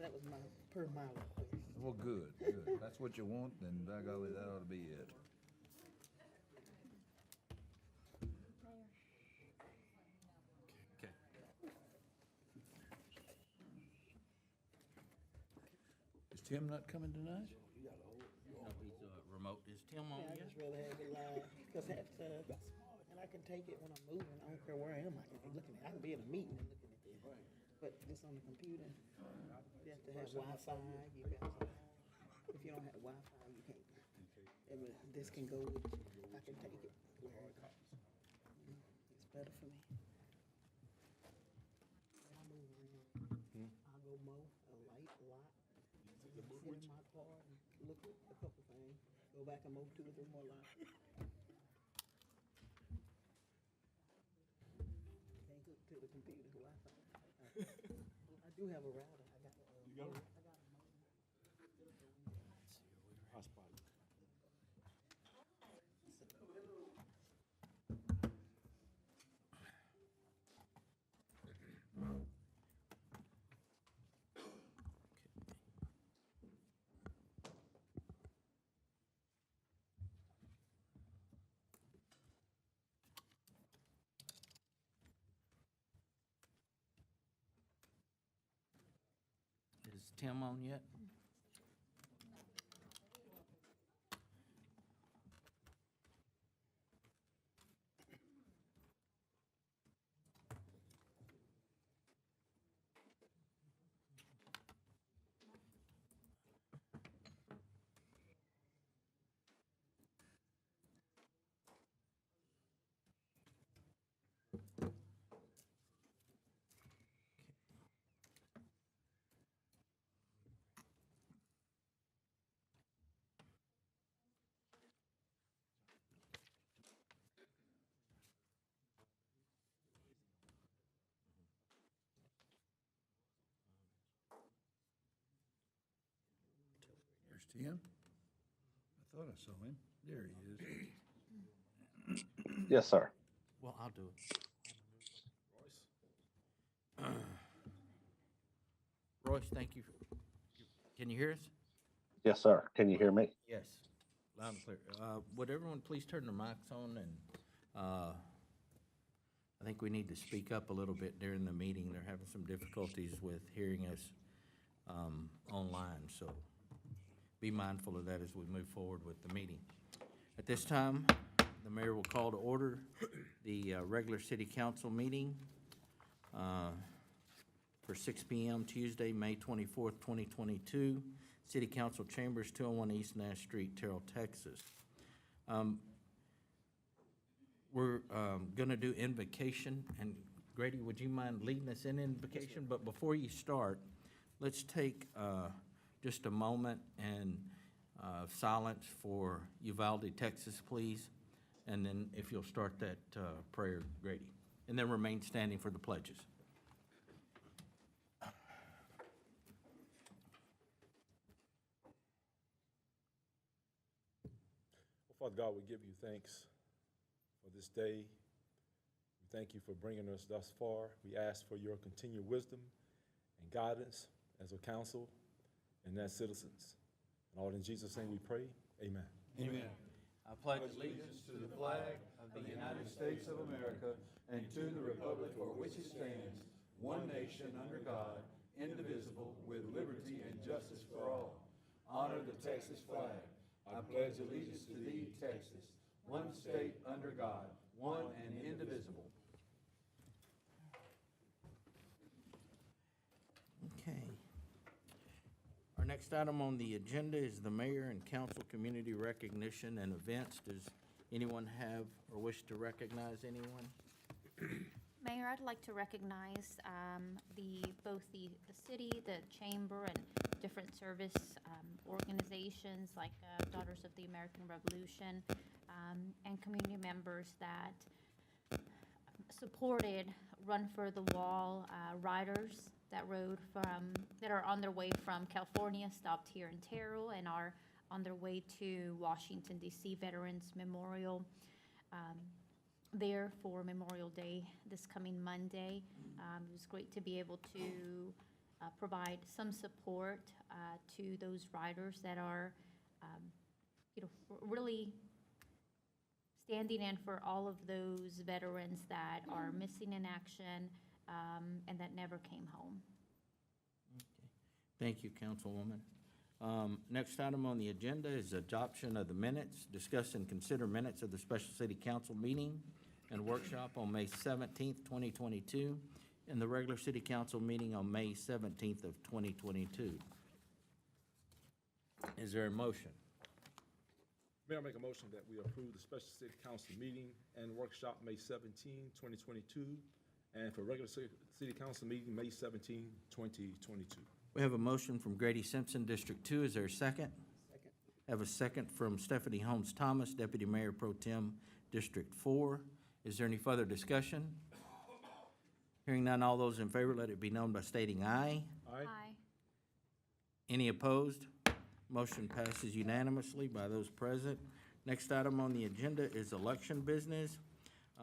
that was my request. Well, good, good. That's what you want, then by golly, that ought to be it. Okay. Is Tim not coming tonight? No, he's remote. Is Tim on Yeah, I yet? just rather have it live, because and I can take it when I'm moving, I don't care where I am, I can be looking at, I can be in a meeting and looking at this. But just on the computer, you have to have Wi-Fi, you got to, if you don't have Wi-Fi, you can't. And this can go with, I can take it where it goes. It's better for me. When I move around, I'll go mow a lot, sit in my car and look at a couple things, go back and mow 2 or 3 more lots. Can't hook to the computer, Wi-Fi. I do have a router, I got a. You got it? I got a modem. Hotspot. Is Tim on yet? There's Tim. I thought I saw him. There he is. Yes, sir. Well, I'll do it. Royce, thank you. Can you hear us? Yes, sir. Can you hear me? Yes, loud and clear. Would everyone please turn their mics on, and I think we need to speak up a little bit during the meeting. They're having some difficulties with hearing us online, so be mindful of that as we move forward with the meeting. At this time, the mayor will call to order the regular city council meeting for 6 p.m. Tuesday, May 24th, 2022. City Council Chambers, 201 East Nash Street, Terrell, Texas. We're going to do invocation, and Grady, would you mind leading us in invocation? But before you start, let's take just a moment and silence for Uvalde, Texas, please. And then if you'll start that prayer, Grady. And then remain standing for the pledges. Father God, we give you thanks for this day. We thank you for bringing us thus far. We ask for your continued wisdom and guidance as a council and as citizens. And all in Jesus' name we pray, amen. Amen. I pledge Allegiance to the flag of the United States of America and to the republic for which it stands, one nation under God, indivisible, with liberty and justice for all. Honor the Texas flag. I pledge allegiance to thee, Texas, one state under God, one and indivisible. Okay. Our next item on the agenda is the mayor and council community recognition and events. Does anyone have or wish to recognize anyone? Mayor, I'd like to recognize both the city, the chamber, and different service organizations like Daughters of the American Revolution, and community members that supported Run for the Wall riders that are on their way from California, stopped here in Terrell, and are on their way to Washington, D.C. Veterans Memorial. There for Memorial Day this coming Monday. It was great to be able to provide some support to those riders that are, really standing in for all of those veterans that are missing in action and that never came home. Thank you, Councilwoman. Next item on the agenda is adoption of the minutes. Discuss and consider minutes of the special city council meeting and workshop on May 17th, 2022, and the regular city council meeting on May 17th of 2022. Is there a motion? Mayor, I make a motion that we approve the special city council meeting and workshop May 17, 2022, and for regular city council meeting, May 17, 2022. We have a motion from Grady Simpson, District 2. Is there a second? Second. Have a second from Stephanie Holmes Thomas, Deputy Mayor Pro Tem, District 4. Is there any further discussion? Hearing none, all those in favor, let it be known by stating aye. Aye. Any opposed? Motion passes unanimously by those present. Next item on the agenda is election business.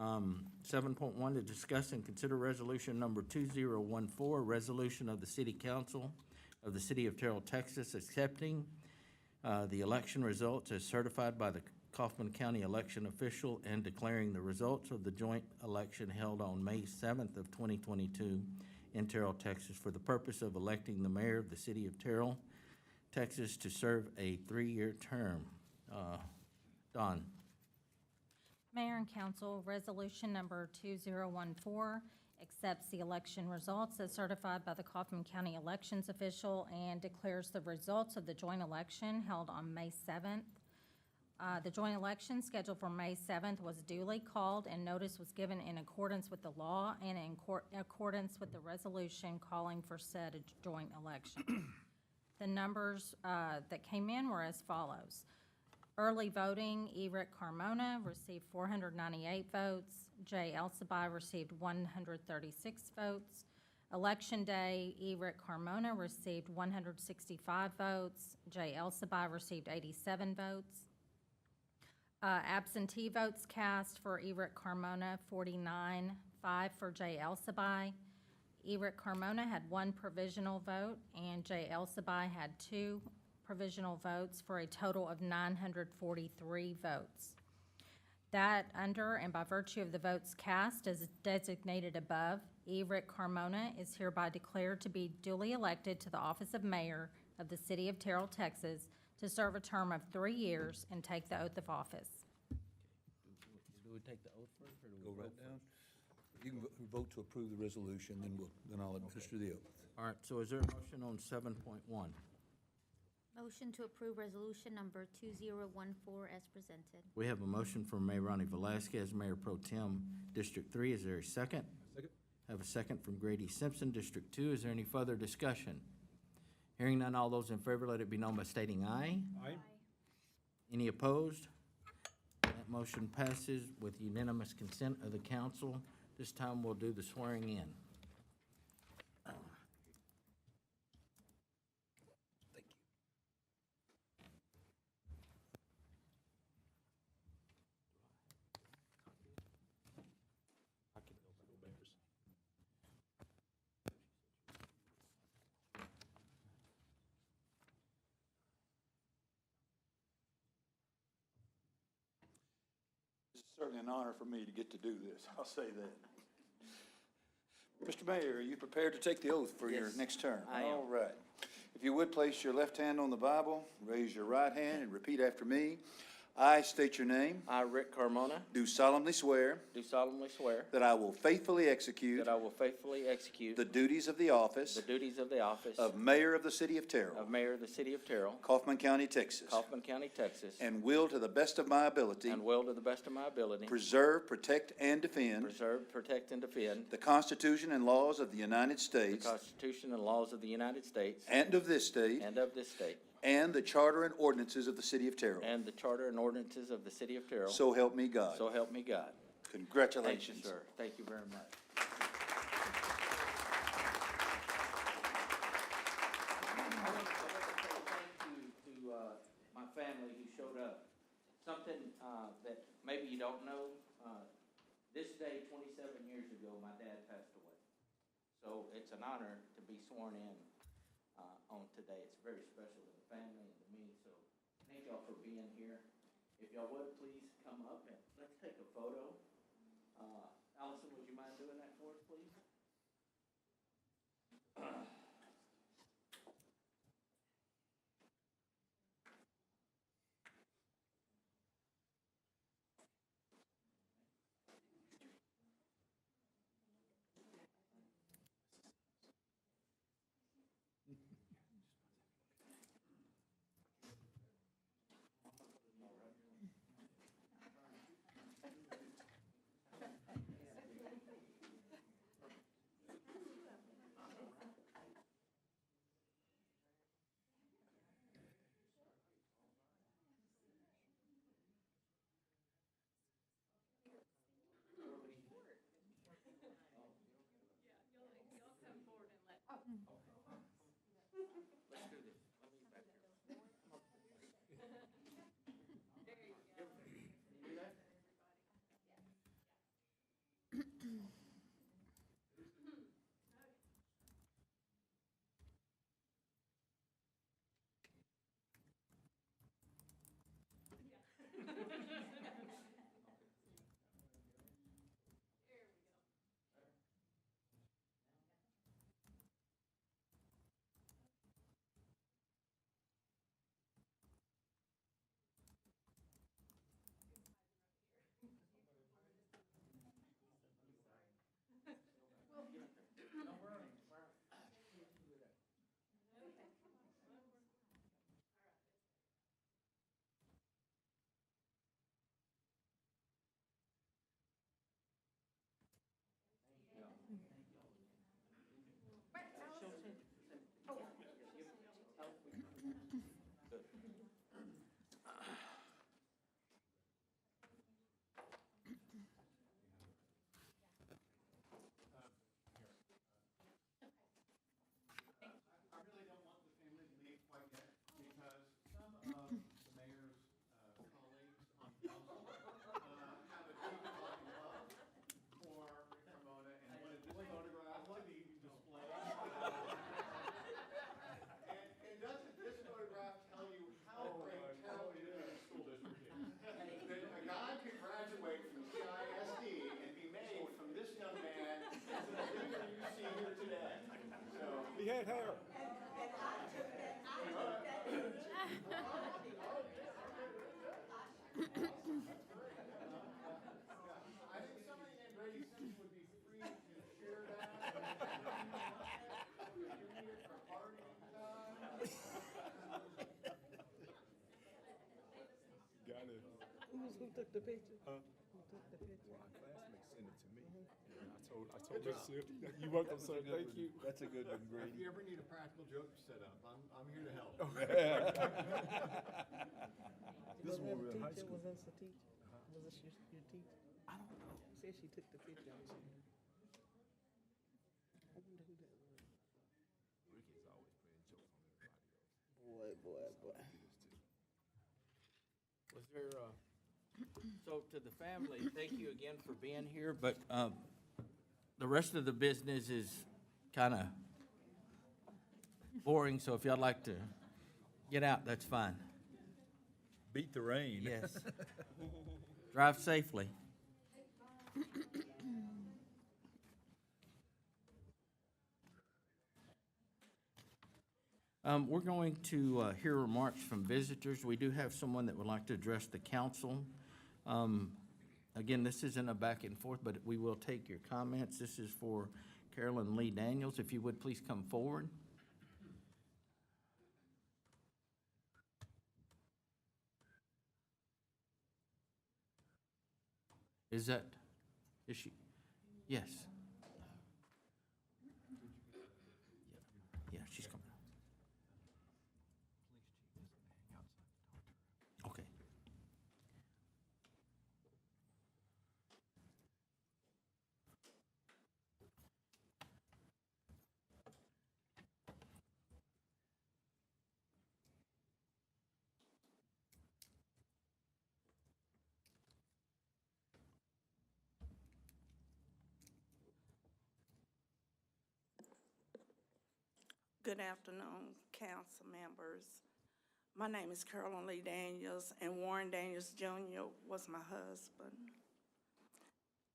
7.1, to discuss and consider resolution number 2014, resolution of the City Council of the City of Terrell, Texas, accepting the election results as certified by the Kaufman County election official and declaring the results of the joint election held on May 7th of 2022 in Terrell, Texas, for the purpose of electing the mayor of the City of Terrell, Texas, to serve a 3-year term. Don. Mayor and Council, Resolution Number 2014 accepts the election results as certified by the Kaufman County Elections Official and declares the results of the joint election held on May 7th. The joint election scheduled for May 7th was duly called and notice was given in accordance with the law and in accordance with the resolution calling for said joint election. The numbers that came in were as follows. Early voting, Eric Carmona received 498 votes. Jay Elsabai received 136 votes. Election day, Eric Carmona received 165 votes. Jay Elsabai received 87 votes. Absentee votes cast for Eric Carmona, 49, 5 for Jay Elsabai. Eric Carmona had 1 provisional vote, and Jay Elsabai had 2 provisional votes for a total of 943 votes. That under and by virtue of the votes cast as designated above, Eric Carmona is hereby declared to be duly elected to the office of mayor of the City of Terrell, Texas, to serve a term of 3 years and take the oath of office. Do we take the oath first, or do we Go vote right down. first? You can vote to approve the resolution, then I'll administer the oath. All right, so is there a motion on 7.1? Motion to approve resolution number 2014 as presented. We have a motion from Mayor Ronnie Velasquez, Mayor Pro Tem, District 3. Is there a second? Second. Have a second from Grady Simpson, District 2. Is there any further discussion? Hearing none, all those in favor, let it be known by stating aye. Aye. Any opposed? That motion passes with unanimous consent of the council. This time, we'll do the swearing in. Thank you. It's certainly an honor for me to get to do this, I'll say that. Mr. Mayor, are you prepared to take the oath for your Yes, next term? I am. All right. If you would, place your left hand on the Bible, raise your right hand, and repeat after me. I state your name, I, Rick Carmona, do solemnly swear do solemnly swear that I will faithfully execute that I will faithfully execute the duties of the office the duties of the office of Mayor of the City of Terrell, of Mayor of the City of Terrell, Kaufman County, Texas, Kaufman County, Texas, and will to the best of my ability and will to the best of my ability preserve, protect, and defend preserve, protect, and defend the Constitution and laws of the United the States Constitution and laws of the United States and of this state, and of this state, and the charter and ordinances of the City of Terrell. and the charter and ordinances of the City of Terrell. So help me God. So help me God. Thank you, Congratulations. sir. Thank you very much. I want to say thank you to my family who showed up. Something that maybe you don't know, this day 27 years ago, my dad passed away. So it's an honor to be sworn in it's very special to the family and to me, so thank y'all for being here. If y'all would, please come up and let's take a photo. Allison, would you mind doing that for us, please? Let's do this. Let me back here. Can you do that? I really don't want the family to leave quite yet, because some of the mayor's colleagues on council have a deep love for Ramona and wanted this photograph to be displayed. And doesn't this photograph tell you how great Terrell Independent School District is? That a guy could graduate from CISD and be made from this young man as the leader you see here today. So. He had hair. I think somebody named Brady Simpson would be free to share that. You need it for party time. Got it. Who took the picture? Huh? Who took the picture? My classmate sent it to me. And I told her, you're welcome, sir, thank you. That's a good one, If Grady. you ever need a practical joke set up, I'm here to help. This Was one that we're a in high teacher? school. Was this a teacher? Was this your teacher? I don't know. She said she took the picture. I wonder who that was. Ricky's always playing jokes on everybody else. Boy. Was there, so to the family, thank you again for being here, but the rest of the business is kind of boring, so if y'all like to get out, that's fine. Beat the rain. Yes. Drive safely. We're going to hear remarks from visitors. We do have someone that would like to address the council. Again, this isn't a back and forth, but we will take your comments. This is for Carolyn Lee Daniels. If you would, please come forward. Is she? Yes. Yeah, she's coming. Okay. Good afternoon, council members. My name is Carolyn Lee Daniels, and Warren Daniels Jr. was my husband.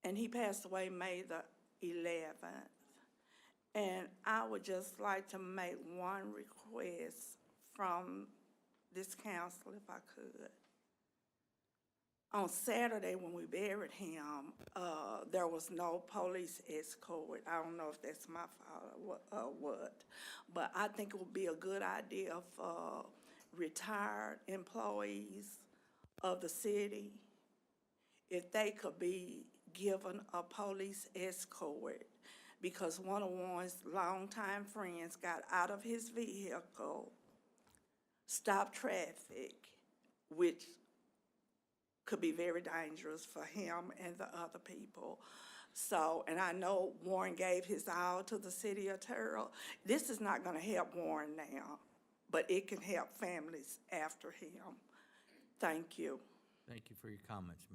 And he passed away May the 11th. And I would just like to make one request from this council, if I could. On Saturday, when we buried him, there was no police escort. I don't know if that's my fault or what, but I think it would be a good idea for retired employees of the city if they could be given a police escort, because one of Warren's longtime friends got out of his vehicle, stopped traffic, which could be very dangerous for him and the other people. So, and I know Warren gave his all to the city of Terrell. This is not gonna help Warren now, but it can help families after him. Thank you. Thank you for your comments,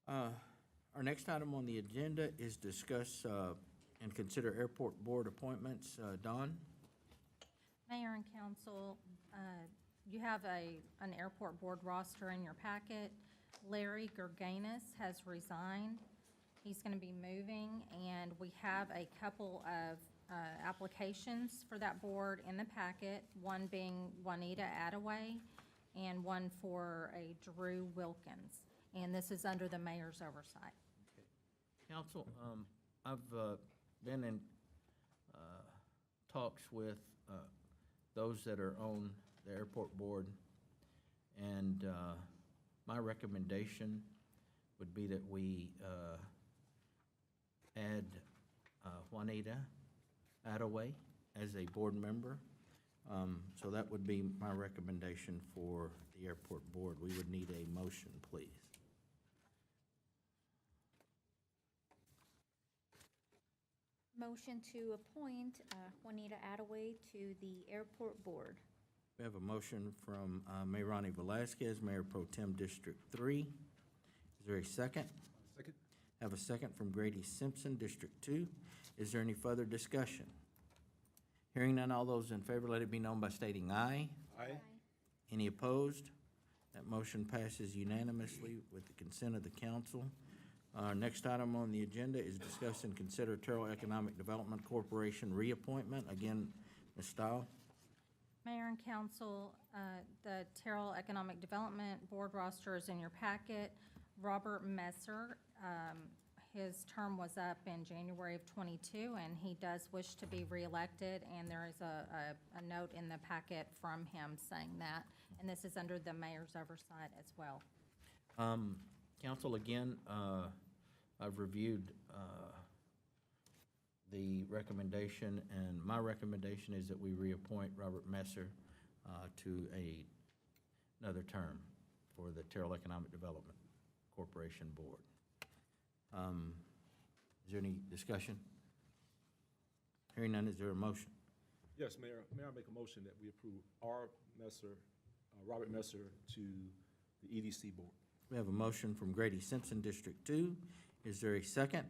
ma'am. Our next item on the agenda is discuss and consider airport board appointments. Dawn? Mayor and council, you have an airport board roster in your packet. Larry Gerganis has resigned. He's going to be moving, and we have a couple of applications for that board in the packet, one being Juanita Attaway and one for a Drew Wilkins. And this is under the mayor's oversight. Council, I've been in talks with those that are on the airport board, and my recommendation would be that we add Juanita Attaway as a board member. So that would be my recommendation for the airport board. We would need a motion, please. Motion to appoint Juanita Attaway to the airport board. We have a motion from Mayor Ronnie Velazquez, Mayor Pro Tem District 3. Is there a second? Second. Have a second from Grady Simpson, District 2. Is there any further discussion? Hearing none, all those in favor, let it be known by stating aye. Aye. Any opposed? That motion passes unanimously with the consent of the council. Our next item on the agenda is discuss and consider Terrell Economic Development Corporation reappointment. Again, Ms. Stahl. Mayor and council, the Terrell Economic Development Board roster is in your packet. Robert Messer, his term was up in January of '22, and he does wish to be reelected, and there is a note in the packet from him saying that, and this is under the mayor's oversight as well. Council, again, I've reviewed the recommendation, and my recommendation is that we reappoint Robert Messer to another term for the Terrell Economic Development Corporation Board. Is there any discussion? Hearing none, is there a motion? Yes, Mayor. May I make a motion that we approve Robert Messer to the EDC board? We have a motion from Grady Simpson, District 2. Is there a second?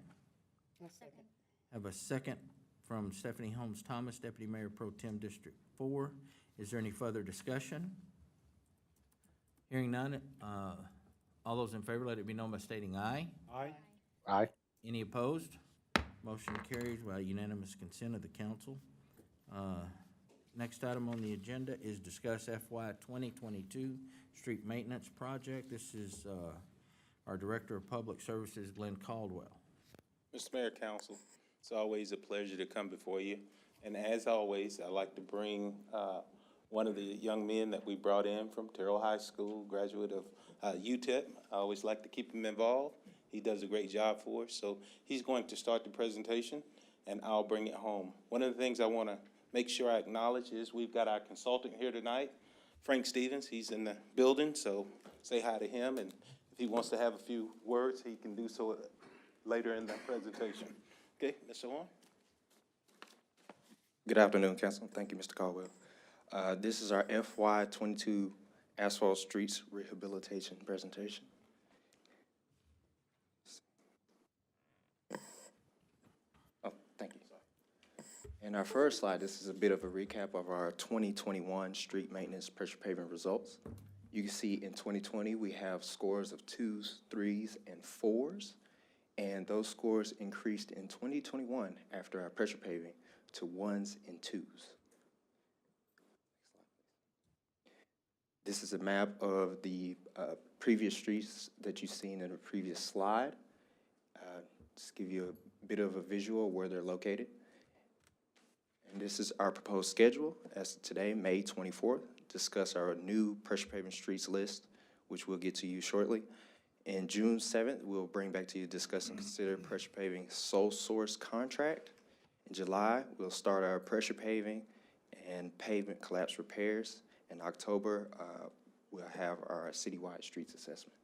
Second. Have a second from Stephanie Holmes Thomas, Deputy Mayor Pro Tem District 4. Is there any further discussion? Hearing none, all those in favor, let it be known by stating aye. Aye. Aye. Any opposed? Motion carries by unanimous consent of the council. Next item on the agenda is discuss FY 2022 street maintenance project. This is our Director of Public Services, Glenn Caldwell. Mr. Mayor, Council, it's always a pleasure to come before you. And as always, I'd like to bring one of the young men that we brought in from Terrell High School, graduate of UTEP. I always like to keep him involved. He does a great job for us. So he's going to start the presentation, and I'll bring it home. One of the things I want to make sure I acknowledge is we've got our consultant here tonight, Frank Stevens. He's in the building, so say hi to him. And if he wants to have a few words, he can do so later in the presentation. Okay, Mr. Warren? Good afternoon, Council. Thank you, Mr. Caldwell. This is our FY 22 Asphalt Streets Rehabilitation presentation. And our first slide, this is a bit of a recap of our 2021 street maintenance pressure paving results. You can see in 2020, we have scores of 2s, 3s, and 4s. And those scores increased in 2021 after our pressure paving to 1s and 2s. This is a map of the previous streets that you've seen in the previous slide. Just give you a bit of a visual of where they're located. And this is our proposed schedule as of today, May 24th. Discuss our new pressure paving streets list, which we'll get to you shortly. And June 7th, we'll bring back to you discuss and consider pressure paving sole source contract. In July, we'll start our pressure paving and pavement collapse repairs. In October, we'll have our citywide streets assessment.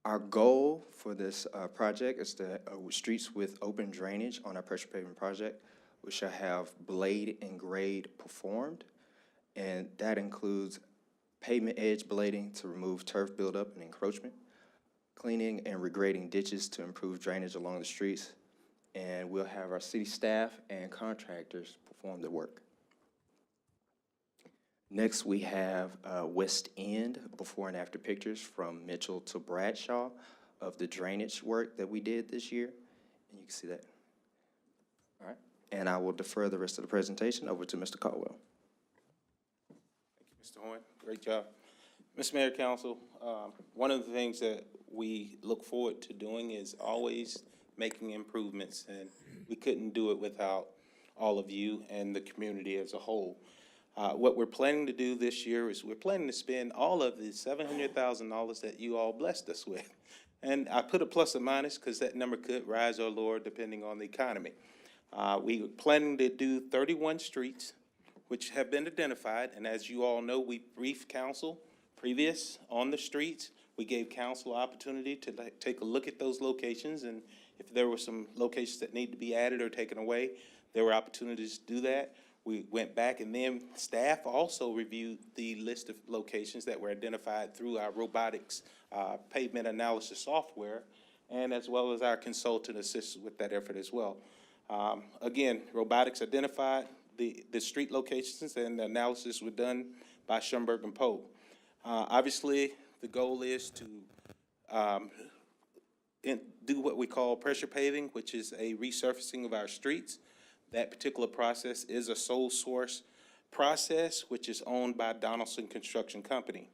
Our goal for this project is to streets with open drainage on our pressure paving project. We shall have blade and grade performed, and that includes pavement edge blading to remove turf buildup and encroachment, cleaning and regrading ditches to improve drainage along the streets, and we'll have our city staff and contractors perform the work. Next, we have West End before and after pictures from Mitchell to Bradshaw of the drainage work that we did this year. And you can see that. All right. And I will defer the rest of the presentation over to Mr. Caldwell. Thank you, Mr. Horn. Great job. Mr. Mayor, Council, one of the things that we look forward to doing is always making improvements, and we couldn't do it without all of you and the community as a whole. What we're planning to do this year is we're planning to spend all of the $700,000 that you all blessed us with. And I put a plus or minus because that number could rise or lower depending on the economy. We are planning to do 31 streets, which have been identified. And as you all know, we briefed council previous on the streets. We gave council opportunity to take a look at those locations. And if there were some locations that need to be added or taken away, there were opportunities to do that. We went back, and then staff also reviewed the list of locations that were identified through our robotics pavement analysis software, and as well as our consultant assisted with that effort as well. Again, robotics identified the street locations, and the analysis was done by Schoenberg and Poe. Obviously, the goal is to do what we call pressure paving, which is a resurfacing of our streets. That particular process is a sole source process, which is owned by Donaldson Construction Company.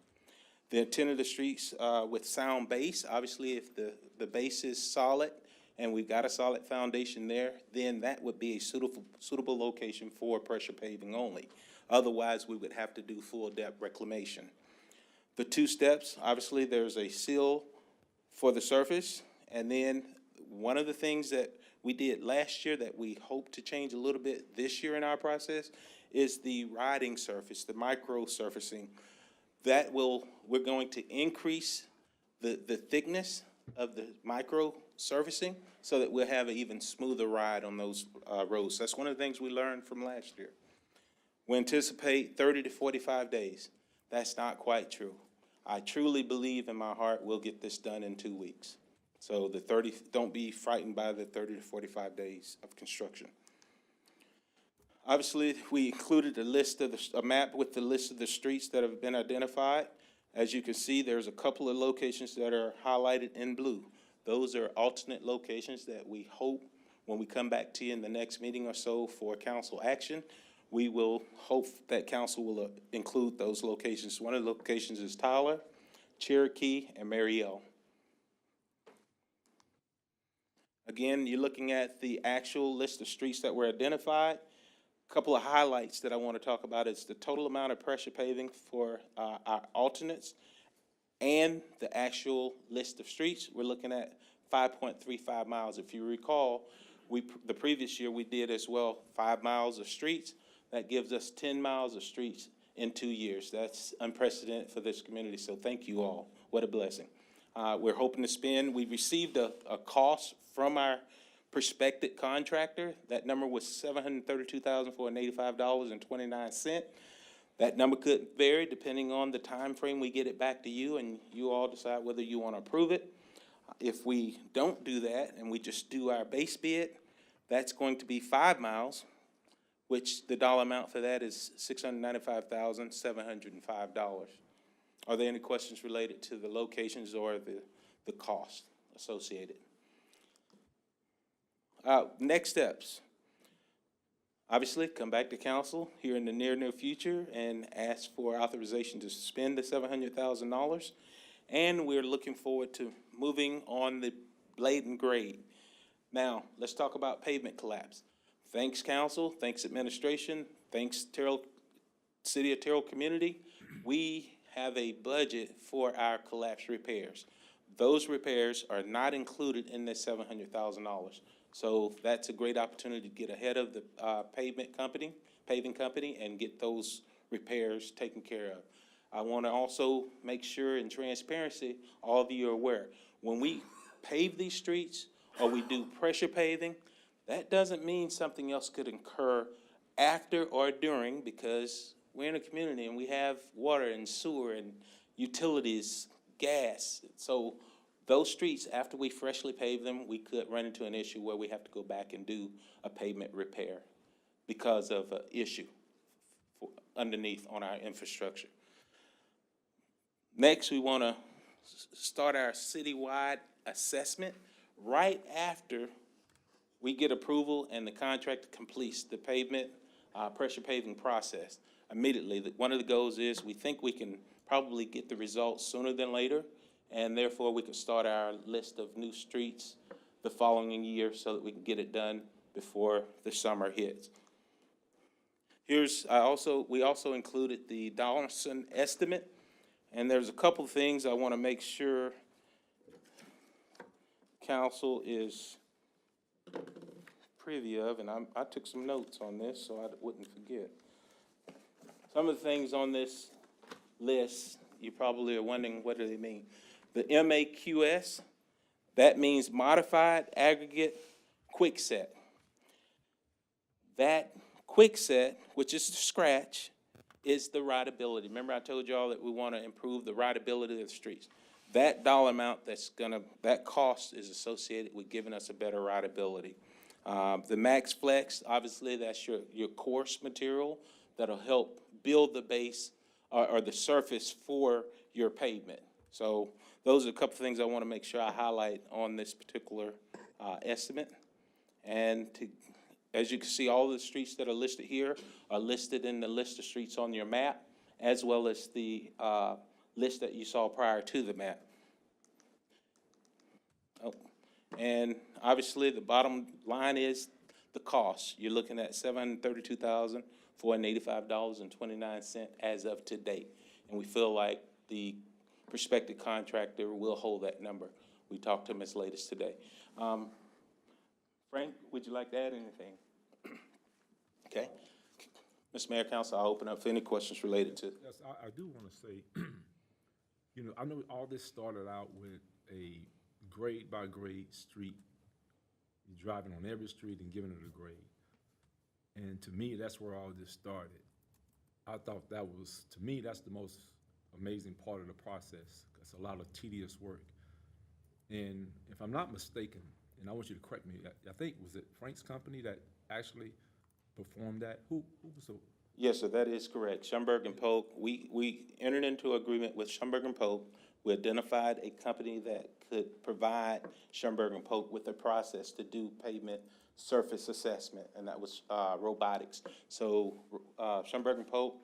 The intent of the streets with sound base, obviously if the base is solid and we've got a solid foundation there, then that would be a suitable location for pressure paving only. Otherwise, we would have to do full depth reclamation. The two steps, obviously there's a seal for the surface, and then one of the things that we did last year that we hope to change a little bit this year in our process is the riding surface, the micro surfacing. We're going to increase the thickness of the micro surfacing so that we'll have an even smoother ride on those roads. That's one of the things we learned from last year. We anticipate 30 to 45 days. That's not quite true. I truly believe in my heart we'll get this done in 2 weeks. So don't be frightened by the 30 to 45 days of construction. Obviously, we included a map with the list of the streets that have been identified. As you can see, there's a couple of locations that are highlighted in blue. Those are alternate locations that we hope when we come back to you in the next meeting or so for council action, we will hope that council will include those locations. One of the locations is Tyler, Cherokee, and Mariel. Again, you're looking at the actual list of streets that were identified. A couple of highlights that I want to talk about is the total amount of pressure paving for our alternates and the actual list of streets. We're looking at 5.35 miles. If you recall, the previous year we did as well 5 miles of streets. That gives us 10 miles of streets in 2 years. That's unprecedented for this community, so thank you all. What a blessing. We're hoping to spend, we received a cost from our prospective contractor. That number was $732,485.29. That number could vary depending on the time frame we get it back to you, and you all decide whether you want to approve it. If we don't do that and we just do our base bid, That's going to be 5 miles, which the dollar amount for that is $695,705. Are there any questions related to the locations or the cost associated? Next steps. Obviously, come back to council here in the near future and ask for authorization to spend the $700,000. And we're looking forward to moving on the blade and grade. Now, let's talk about pavement collapse. Thanks, council. Thanks, administration. Thanks, Terrell, City of Terrell community. We have a budget for our collapse repairs. Those repairs are not included in this $700,000. So that's a great opportunity to get ahead of the paving company, and get those repairs taken care of. I want to also make sure in transparency, all of you are aware, when we pave these streets or we do pressure paving, that doesn't mean something else could occur after or during, because we're in a community and we have water and sewer and utilities, gas. So those streets, after we freshly pave them, we could run into an issue where we have to go back and do a pavement repair because of an issue underneath on our infrastructure. Next, we want to start our citywide assessment right after we get approval and the contractor completes the pavement, pressure paving process. Immediately, one of the goals is we think we can probably get the results sooner than later, and therefore we can start our list of new streets the following year so that we can get it done before the summer hits. We also included the Donaldson estimate, and there's a couple of things I want to make sure council is privy of, and I took some notes on this so I wouldn't forget. Some of the things on this list, you probably are wondering, what do they mean? The MAQS, that means Modified Aggregate Quickset. That quickset, which is the scratch, is the rideability. Remember I told y'all that we want to improve the rideability of the streets. That dollar amount that cost is associated with giving us a better rideability. The Max Flex, obviously that's your coarse material that'll help build the base or the surface for your pavement. So those are a couple of things I want to make sure I highlight on this particular estimate. And as you can see, all the streets that are listed here are listed in the list of streets on your map, as well as the list that you saw prior to the map. Oh, and obviously the bottom line is the cost. You're looking at $732,485.29 as of today. And we feel like the prospective contractor will hold that number. We talked to him as late as today. Frank, would you like to add anything? Okay. Mr. Mayor, Council, I'll open up for any questions related to. Yes, I do want to say, I know all this started out with a grade by grade street. You're driving on every street and giving it a grade. And to me, that's where all this started. I thought that was, to me, that's the most amazing part of the process. It's a lot of tedious work. And if I'm not mistaken, and I want you to correct me, I think, was it Frank's company that actually performed that? Who was the? Yes, sir, that is correct. Schomburg and Polk, we entered into agreement with Schomburg and Polk. We identified a company that could provide Schomburg and Polk with a process to do pavement surface assessment, and that was robotics. So Schomburg and Polk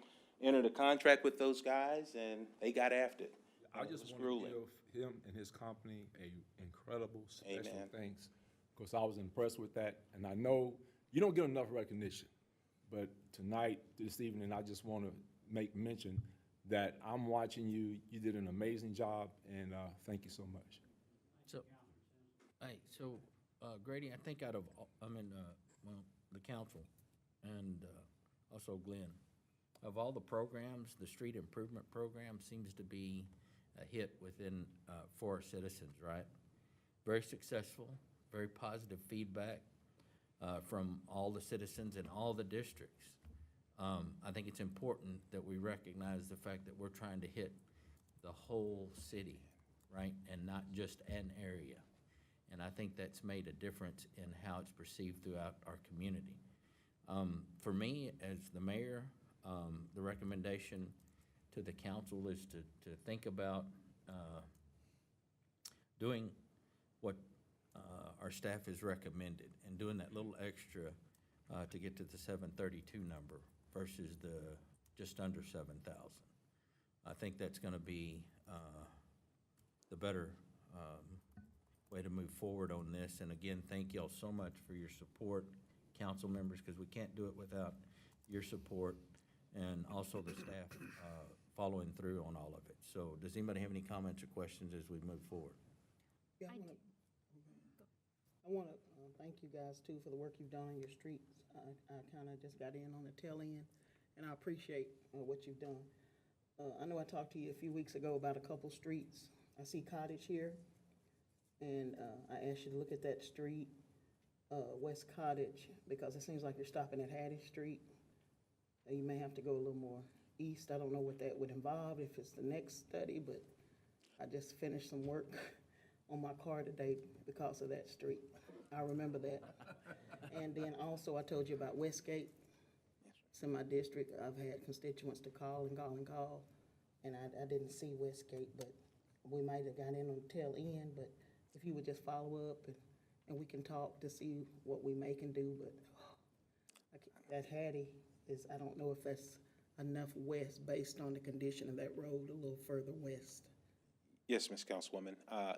entered a contract with those guys, and they got after it. I just want to give him and his company a incredible special thanks, because I was impressed with that, and I know you don't get enough recognition, but tonight, this evening, I just want to make mention that I'm watching you. You did an amazing job, and thank you so much. So, Grady, I think the council and also Glenn, of all the programs, the street improvement program seems to be a hit within for our citizens, right? Very successful, very positive feedback from all the citizens in all the districts. I think it's important that we recognize the fact that we're trying to hit the whole city, right, and not just an area. And I think that's made a difference in how it's perceived throughout our community. For me, as the mayor, the recommendation to the council is to think about doing what our staff has recommended and doing that little extra to get to the 732 number versus the just under 7,000. I think that's going to be the better way to move forward on this. And again, thank y'all so much for your support, council members, because we can't do it without your support and also the staff following through on all of it. So does anybody have any comments or questions as we move forward? Yeah, I want to thank you guys too for the work you've done on your streets. I kind of just got in on the tail end, and I appreciate what you've done. I know I talked to you a few weeks ago about a couple streets. I see Cottage here, and I asked you to look at that street, West Cottage, because it seems like you're stopping at Hattie Street. You may have to go a little more east. I don't know what that would involve, if it's the next study, but I just finished some work on my car today because of that street. I remember that. And then also I told you about Westgate. It's in my district. I've had constituents to call and call and call, and I didn't see Westgate, but we might have got in on the tail end, but if you would just follow up and we can talk to see what we may can do, but that Hattie is, I don't know if that's enough west based on the condition of that road a little further west. Yes, Ms. Councilwoman,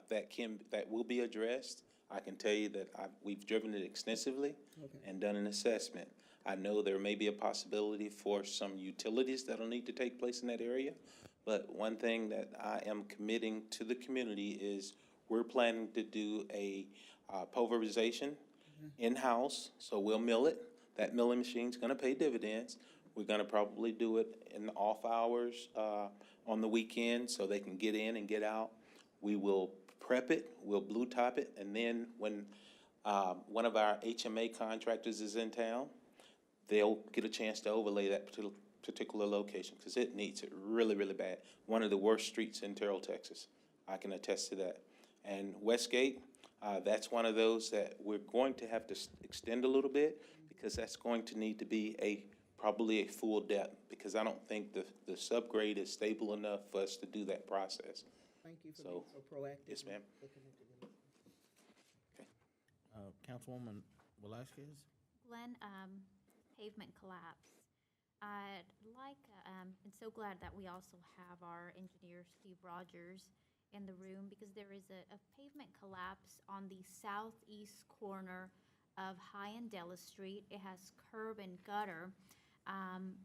that will be addressed. I can tell you that we've driven it extensively and done an assessment. I know there may be a possibility for some utilities that'll need to take place in that area, but one thing that I am committing to the community is we're planning to do a pulverization in-house, so we'll mill it. That milling machine's gonna pay dividends. We're gonna probably do it in the off hours on the weekend so they can get in and get out. We will prep it, we'll blue top it, and then when one of our HMA contractors is in town, they'll get a chance to overlay that particular location because it needs it really, really bad. One of the worst streets in Terrell, Texas. I can attest to that. And Westgate, that's one of those that we're going to have to extend a little bit because that's going to need to be probably a full depth because I don't think the subgrade is stable enough for us to do that process. Thank you for being so proactive. Yes, ma'am. Okay. Councilwoman Velasquez? Glenn, pavement collapse. I'd like, and so glad that we also have our engineer, Steve Rogers, in the room because there is a pavement collapse on the southeast corner of High and Della Street. It has curb and gutter.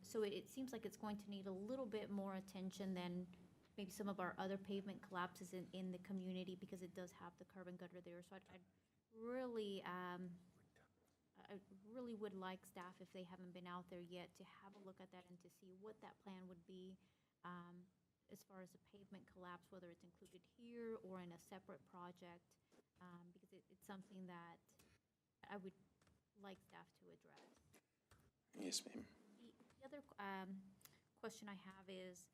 So it seems like it's going to need a little bit more attention than maybe some of our other pavement collapses in the community because it does have the curb and gutter there. So I really would like staff, if they haven't been out there yet, to have a look at that and to see what that plan would be as far as a pavement collapse, whether it's included here or in a separate project, because it's something that I would like staff to address. Yes, ma'am. The other question I have is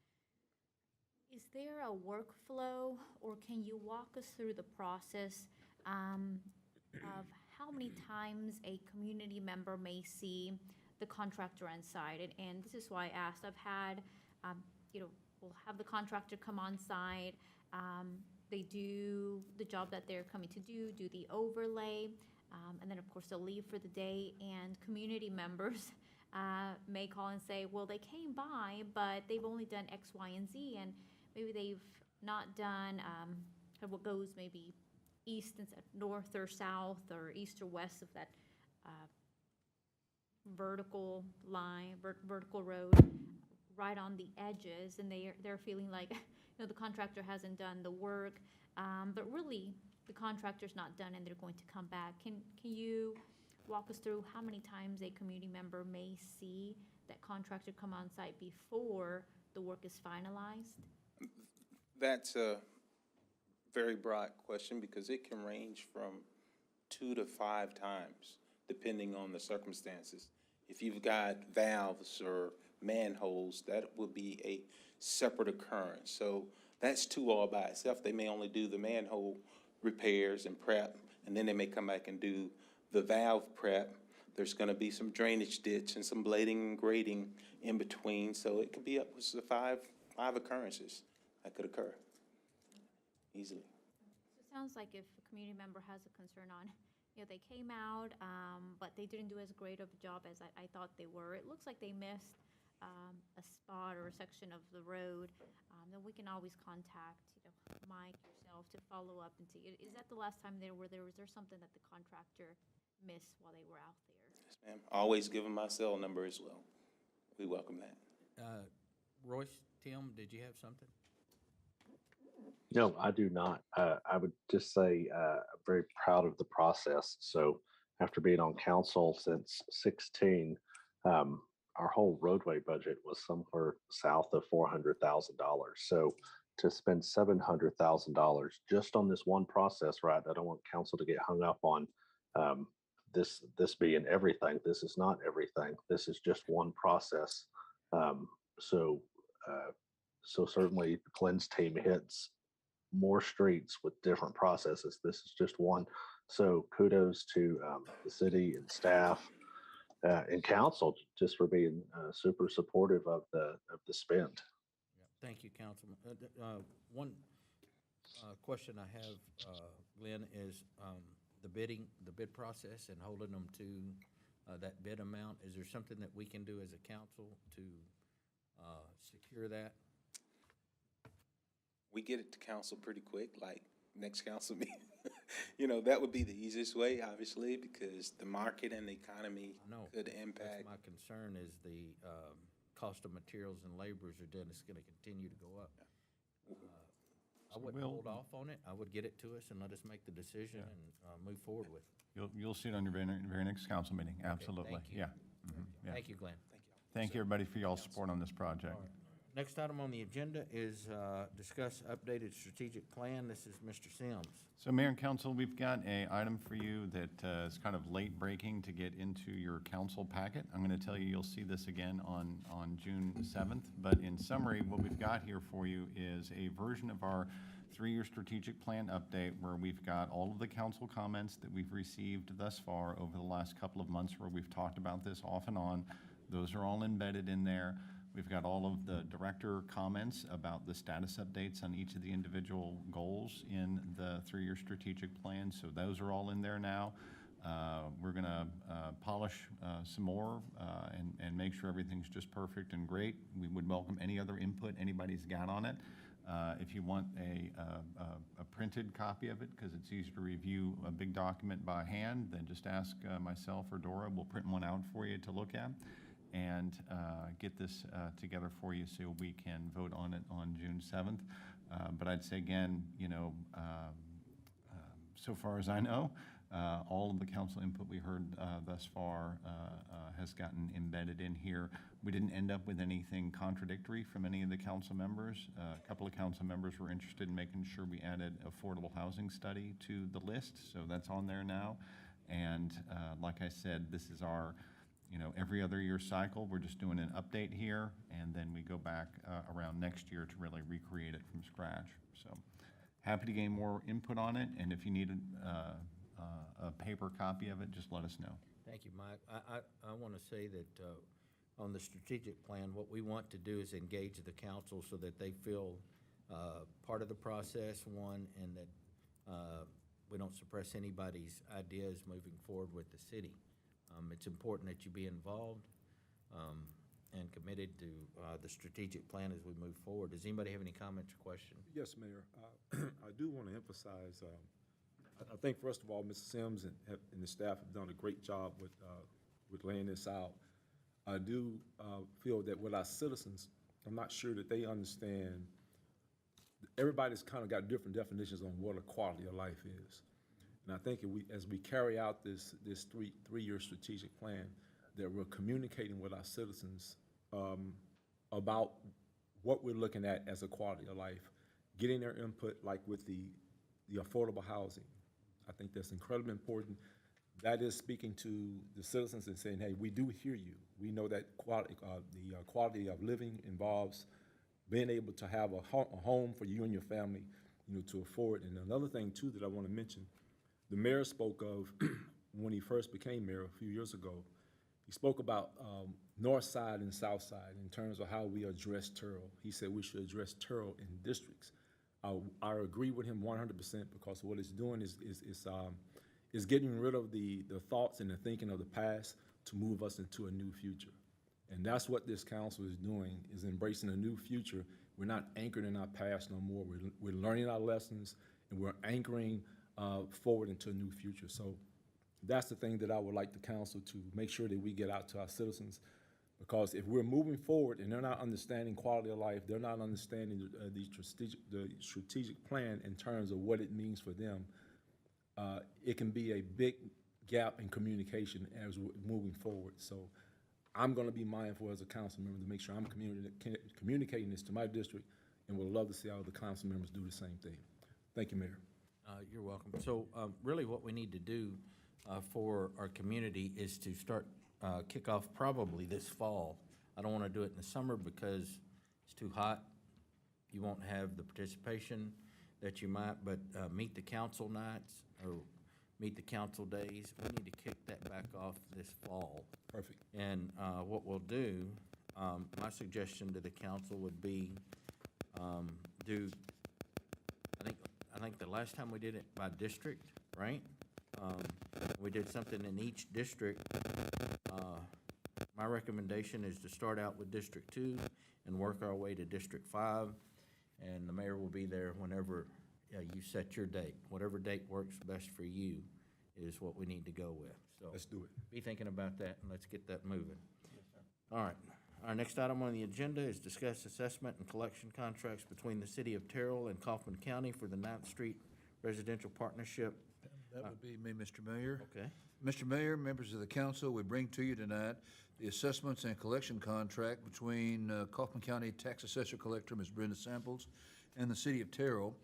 there a workflow, or can you walk us through the process of how many times a community member may see the contractor on site? And this is why I asked. I've had, we'll have the contractor come on site. They do the job that they're coming to do the overlay, and then of course they'll leave for the day, and community members may call and say, well, they came by, but they've only done X, Y, and Z, and maybe they've not done what goes maybe east and north or south or east or west of that vertical line, vertical road, right on the edges, and they're feeling like the contractor hasn't done the work, but really the contractor's not done and they're going to come back. Can you walk us through how many times a community member may see that contractor come on site before the work is finalized? That's a very broad question because it can range from 2 to 5 times, depending on the circumstances. If you've got valves or manholes, that would be a separate occurrence. So that's 2 all by itself. They may only do the manhole repairs and prep and then they may come back and do the valve prep. There's gonna be some drainage ditch and some blading and grading in between, so it could be up to five occurrences that could occur easily. So it sounds like if a community member has a concern on, they came out, but they didn't do as great of a job as I thought they were. It looks like they missed a spot or a section of the road. Then we can always contact, Mike, yourself, to follow up and see. Is that the last time they were there? Was there something that the contractor missed while they were out there? Yes, ma'am. Always give them my cell number as well. We welcome that. Royce, Tim, did you have something? No, I do not. I would just say I'm very proud of the process. So after being on council since 16, our whole roadway budget was somewhere south of $400,000. So to spend $700,000 just on this one process, right? I don't want council to get hung up on this being everything. This is not everything. This is just one process. So certainly Glenn's team hits more streets with different processes. This is just one. So kudos to the city and staff and council just for being super supportive of the spend. Thank you, Councilman. One question I have, Glenn, is the bid process and holding them to that bid amount. Is there something that we can do as a council to secure that? We get it to council pretty quick, like next council meeting. That would be the easiest way, obviously, because the market and the economy could impact. That's my concern is the cost of materials and laborers are then it's going to continue to go up. I wouldn't hold off on it. I would get it to us and let us make the decision and move forward with it. You'll see it on your very next council meeting, absolutely. Thank you. Yeah. Thank you, Glenn. Thank you, everybody, for y'all's support on this project. Next item on the agenda is discuss updated strategic plan. This is Mr. Sims. So Mayor and Council, we've got an item for you that is kind of late breaking to get into your council packet. I'm going to tell you, you'll see this again on June 7th. But in summary, what we've got here for you is a version of our 3-year strategic plan update where we've got all of the council comments that we've received thus far over the last couple of months where we've talked about this off and on. Those are all embedded in there. We've got all of the director comments about the status updates on each of the individual goals in the 3-year strategic plan. So those are all in there now. We're going to polish some more and make sure everything's just perfect and great. We would welcome any other input anybody's got on it. If you want a printed copy of it, because it's easier to review a big document by hand, then just ask myself or Dora. We'll print one out for you to look at and get this together for you so we can vote on it on June 7th. But I'd say again, so far as I know, all of the council input we heard thus far has gotten embedded in here. We didn't end up with anything contradictory from any of the council members. A couple of council members were interested in making sure we added affordable housing study to the list, so that's on there now. And like I said, this is our every other year cycle. We're just doing an update here, and then we go back around next year to really recreate it from scratch. So happy to gain more input on it, and if you need a paper copy of it, just let us know. Thank you, Mike. I want to say that on the strategic plan, what we want to do is engage the council so that they feel part of the process, one, and that we don't suppress anybody's ideas moving forward with the city. It's important that you be involved and committed to the strategic plan as we move forward. Does anybody have any comments or questions? Yes, Mayor. I do want to emphasize, I think, first of all, Mr. Sims and the staff have done a great job with laying this out. I do feel that with our citizens, I'm not sure that they understand. Everybody's kind of got different definitions on what a quality of life is. And I think as we carry out this three-year strategic plan, that we're communicating with our citizens about what we're looking at as a quality of life, getting their input, like with the affordable housing. I think that's incredibly important. That is speaking to the citizens and saying, hey, we do hear you. We know that the quality of living involves being able to have a home for you and your family, to afford. And another thing, too, that I want to mention, the mayor spoke of when he first became mayor a few years ago. He spoke about north side and south side in terms of how we address Terrell. He said we should address Terrell in districts. I agree with him 100% because what it's doing is getting rid of the thoughts and the thinking of the past to move us into a new future. And that's what this council is doing, is embracing a new future. We're not anchored in our past no more. We're learning our lessons, and we're anchoring forward into a new future. So that's the thing that I would like the council to make sure that we get out to our citizens. Because if we're moving forward and they're not understanding quality of life, they're not understanding the strategic plan in terms of what it means for them, it can be a big gap in communication as we're moving forward. So I'm going to be mindful as a council member to make sure I'm communicating this to my district, and would love to see all the council members do the same thing. Thank you, Mayor. You're welcome. So really what we need to do for our community is to start kick off probably this fall. I don't want to do it in the summer because it's too hot. You won't have the participation that you might, but meet the council nights or meet the council days. We need to kick that back off this fall. Perfect. And what we'll do, my suggestion to the council would be I think the last time we did it by district, right? We did something in each district. My recommendation is to start out with District 2 and work our way to District 5, and the mayor will be there whenever you set your date. Whatever date works best for you is what we need to go with. So Let's do it. be thinking about that, and let's get that moving. All right. Our next item on the agenda is discuss assessment and collection contracts between the city of Terrell and Kaufman County for the 9th Street Residential Partnership. That would be me, Mr. Mayor. Okay. Mr. Mayor, members of the council, we bring to you tonight the assessments and collection contract between Kaufman County Tax Assessor Collector, Ms. Brenda Samples, and the city of Terrell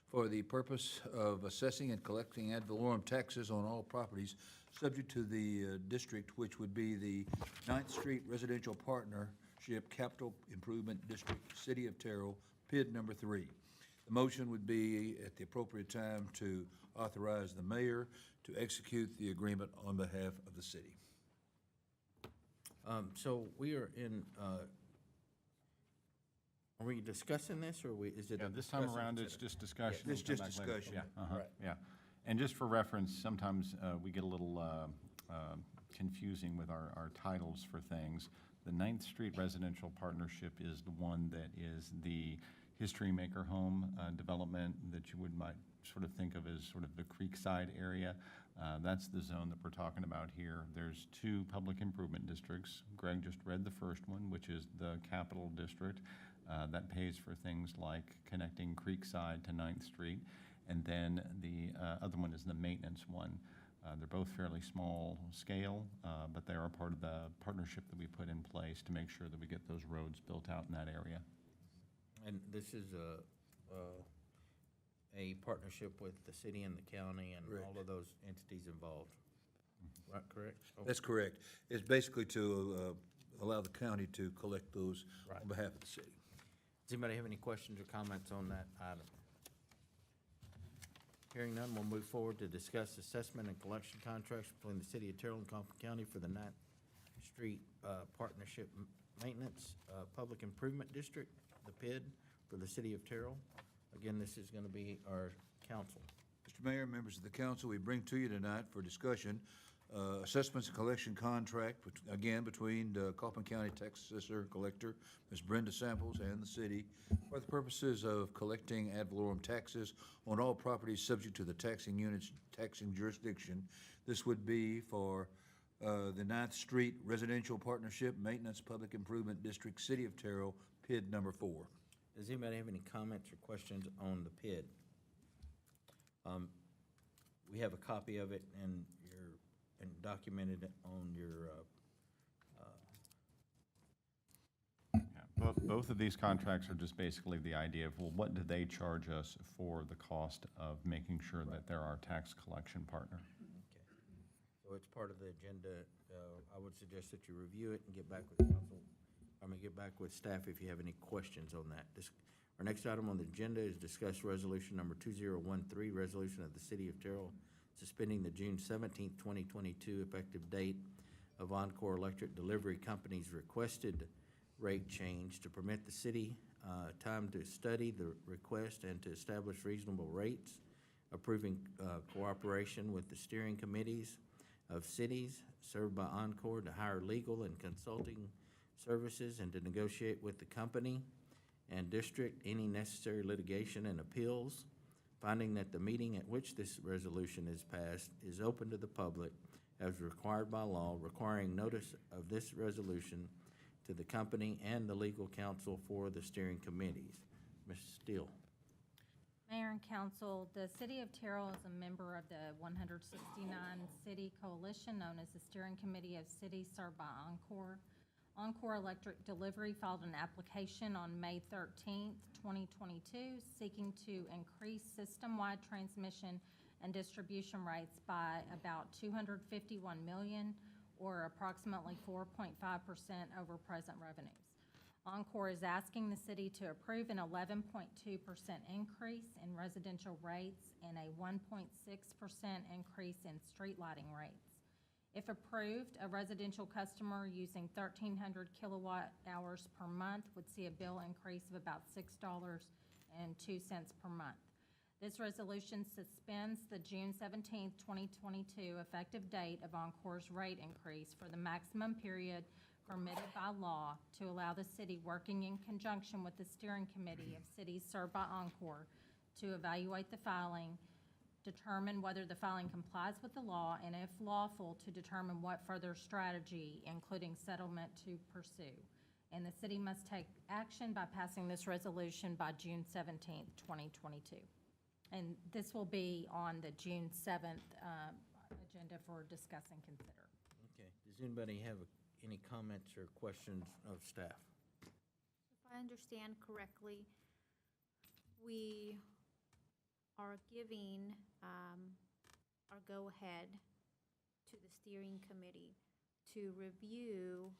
for the purpose of assessing and collecting ad valorem taxes on all properties subject to the district, which would be the 9th Street Residential Partnership Capital Improvement District, City of Terrell, PID number 3. The motion would be at the appropriate time to authorize the mayor to execute the agreement on behalf of the city. So we are in, are we discussing this, or is it? Yeah, this time around, it's just discussion. Yeah, it's We'll just come back later. discussion. Yeah, uh-huh, yeah. And just for reference, sometimes we get a little confusing with our titles for things. The 9th Street Residential Partnership is the one that is the History Maker Home development that you might sort of think of as sort of the Creekside area. That's the zone that we're talking about here. There's 2 public improvement districts. Greg just read the first one, which is the Capital District. That pays for things like connecting Creekside to 9th Street. And then the other one is the maintenance one. They're both fairly small scale, but they are a part of the partnership that we put in place to make sure that we get those roads built out in that area. And this is a partnership with the city and the county and Correct. all of those entities involved, right, correct? Okay. That's correct. It's basically to allow the county to collect those Right. on behalf of the city. Does anybody have any questions or comments on that item? Hearing none, we'll move forward to discuss assessment and collection contracts between the city of Terrell and Kaufman County for the 9th Street Partnership Maintenance Public Improvement District, the PID, for the city of Terrell. Again, this is going to be our council. Mr. Mayor, members of the council, we bring to you tonight for discussion assessments and collection contract, again, between Kaufman County Tax Assessor Collector, Ms. Brenda Samples, and the city for the purposes of collecting ad valorem taxes on all properties subject to the taxing unit's taxing jurisdiction. This would be for the 9th Street Residential Partnership Maintenance Public Improvement District, City of Terrell, PID number 4. Does anybody have any comments or questions on the PID? We have a copy of it and documented it on your Yeah, both of these contracts are just basically the idea of, well, what do they charge us for the cost of making sure that they're our tax collection partner? Okay. So it's part of the agenda. I would suggest that you review it and get back with council. Get back with staff if you have any questions on that. Our next item on the agenda is discuss resolution number 2013, resolution of the City of Terrell, suspending the June 17th, 2022 effective date of Encore Electric Delivery Company's requested rate change to permit the city time to study the request and to establish reasonable rates, approving cooperation with the steering committees of cities served by Encore to hire legal and consulting services and to negotiate with the company and district any necessary litigation and appeals, finding that the meeting at which this resolution is passed is open to the public as required by law, requiring notice of this resolution to the company and the legal counsel for the steering committees. Mr. Steele. Mayor and council, the city of Terrell is a member of the 169 city coalition known as the Steering Committee of Cities Served by Encore. Encore Electric Delivery filed an application on May 13th, 2022, seeking to increase system-wide transmission and distribution rates by about $251 million, or approximately 4.5% over present revenues. Encore is asking the city to approve an 11.2% increase in residential rates and a 1.6% increase in street lighting rates. If approved, a residential customer using 1,300 kilowatt hours per month would see a bill increase of about $6.02 per month. This resolution suspends the June 17, 2022 effective date of Encore's rate increase for the maximum period permitted by law to allow the city, working in conjunction with the Steering Committee of Cities Served by Encore, to evaluate the filing, determine whether the filing complies with the law, and if lawful, to determine what further strategy, including settlement, to pursue. And the city must take action by passing this resolution by June 17th, 2022. And this will be on the June 7th agenda for discuss and consider. Okay. Does anybody have any comments or questions of staff? If I understand correctly, we are giving our go-ahead to the steering committee to review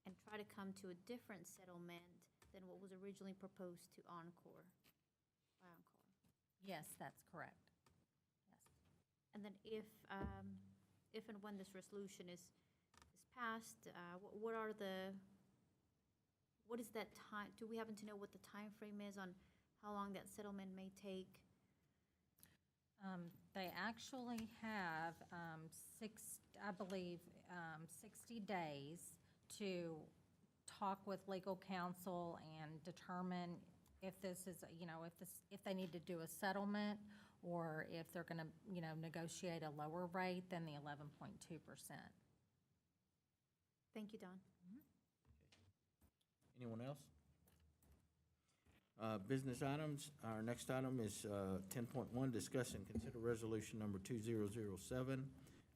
and try to come to a different settlement than what was originally proposed to Encore, by Encore. Yes, that's correct. Yes. And then if and when this resolution is passed, what is that time? Do we happen to know what the time frame is on how long that settlement may take? They actually have 60 days to talk with legal counsel and determine if this is, if they need to do a settlement or if they're going to, negotiate a lower rate than the 11.2%. Thank you, Don. Anyone else? Business items. Our next item is 10.1, discuss and consider resolution number 2007,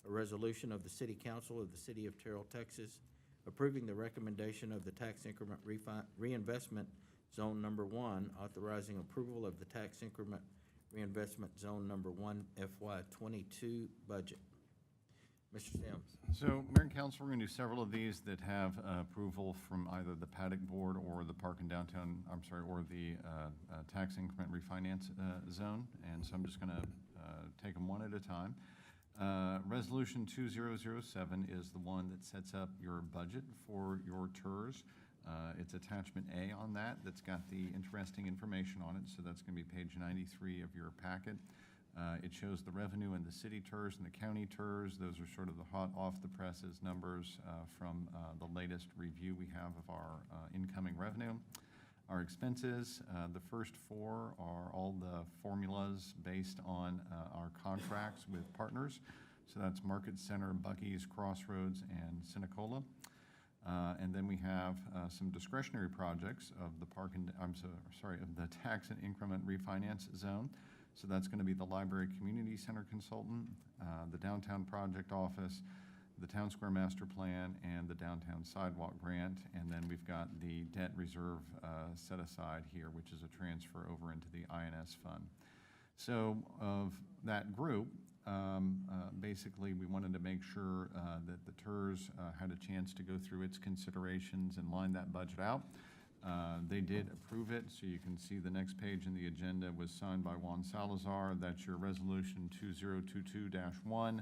a resolution of the City Council of the City of Terrell, Texas, approving the recommendation of the tax increment reinvestment zone number 1, authorizing approval of the tax increment reinvestment zone number 1 FY22 budget. Mr. Sims. So, Mayor and Council, we're going to do several of these that have approval from either the Paddock Board or the Park and Downtown, or the Tax Increment Refinance Zone. And so I'm just going to take them one at a time. Resolution 2007 is the one that sets up your budget for your TERS. It's attachment A on that. That's got the interesting information on it. So that's going to be page 93 of your packet. It shows the revenue in the city TERS and the county TERS. Those are sort of the hot off-the-presses numbers from the latest review we have of our incoming revenue. Our expenses, the first four are all the formulas based on our contracts with partners. So that's Market Center, Buc-ee's, Crossroads, and Cinecola. And then we have some discretionary projects of the of the tax and increment refinance zone. So that's going to be the Library Community Center consultant, the Downtown Project Office, the Town Square Master Plan, and the Downtown Sidewalk Grant. And then we've got the debt reserve set aside here, which is a transfer over into the INS fund. So of that group, basically we wanted to make sure that the TERS had a chance to go through its considerations and line that budget out. They did approve it, so you can see the next page in the agenda was signed by Juan Salazar. That's your resolution 2022-1,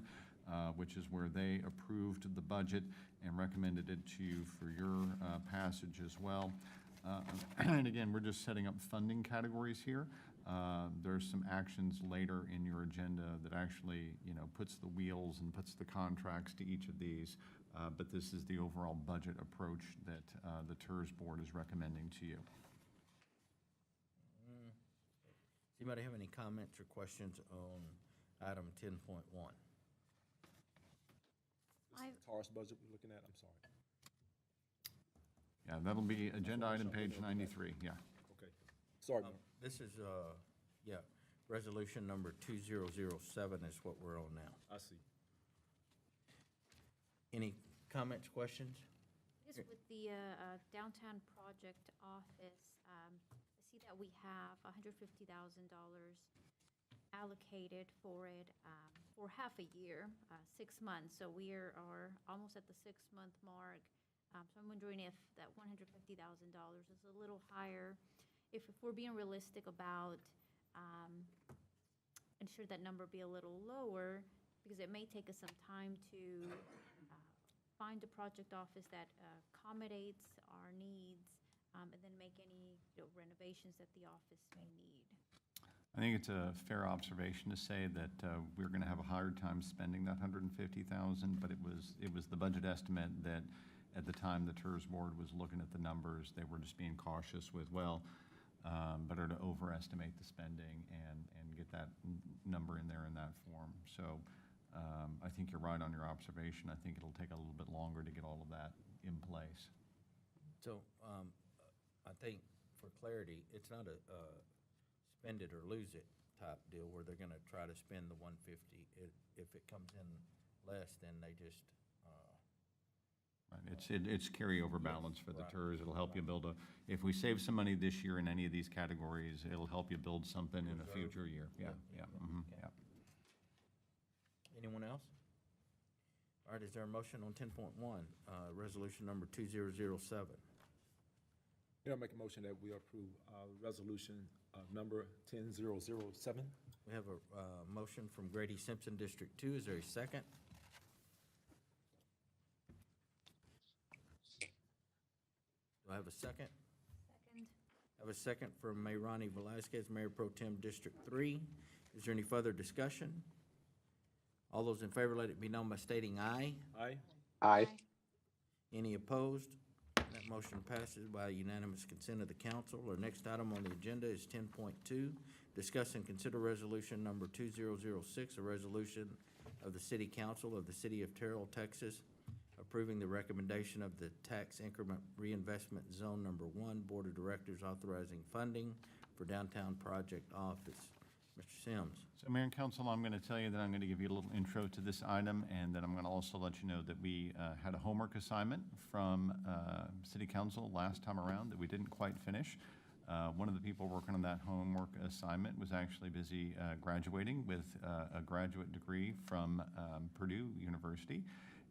which is where they approved the budget and recommended it to you for your passage as well. And again, we're just setting up funding categories here. There's some actions later in your agenda that actually, puts the wheels and puts the contracts to each of these. But this is the overall budget approach that the TERS board is recommending to you. Does anybody have any comments or questions on item 10.1? This is the TARS budget we're looking at, I'm sorry. Yeah, that'll be agenda item page 93, yeah. Okay, sorry, Mayor. This is, resolution number 2007 is what we're on now. I see. Any comments, questions? I guess with the downtown project office, I see that we have $150,000 allocated for it for half a year, 6 months. So we are almost at the 6-month mark. So I'm wondering if that $150,000 is a little higher, if we're being realistic about ensure that number be a little lower, because it may take us some time to find a project office that accommodates our needs, and then make any renovations that the office may need. I think it's a fair observation to say that we're going to have a hard time spending that $150,000, but it was the budget estimate that at the time the TERS board was looking at the numbers, they were just being cautious with, better to overestimate the spending and get that number in there in that form. So I think you're right on your observation. I think it'll take a little bit longer to get all of that in place. So, I think for clarity, it's not a spend it or lose it type deal where they're gonna try to spend the 150. If it comes in less, then they just, Right. It's carryover balance for the Right. TERS. It'll help you build if we save some money this year in any of these categories, it'll help you build something in a future year. Yeah. anyone else? All right, is there a motion on 10.1, resolution number 2007? I'll make a motion that we approve resolution number 10007. We have a motion from Grady Simpson, District 2. Is there a second? Do I have a second? Second. I have a second from Mayrani Velazquez, Mayor Pro Tem, District 3. Is there any further discussion? All those in favor, let it be known by stating aye. Aye. Aye. Any opposed? That motion passes by unanimous consent of the council. Our next item on the agenda is 10.2, discuss and consider resolution number 2006, a resolution of the City Council of the City of Terrell, Texas, approving the recommendation of the Tax Increment Reinvestment Zone Number 1 Board of Directors authorizing funding for Downtown Project Office. Mr. Sims. So, Mayor and Council, I'm going to tell you that I'm going to give you a little intro to this item, and then I'm going to also let you know that we had a homework assignment from City Council last time around that we didn't quite finish. One of the people working on that homework assignment was actually busy graduating with a graduate degree from Purdue University,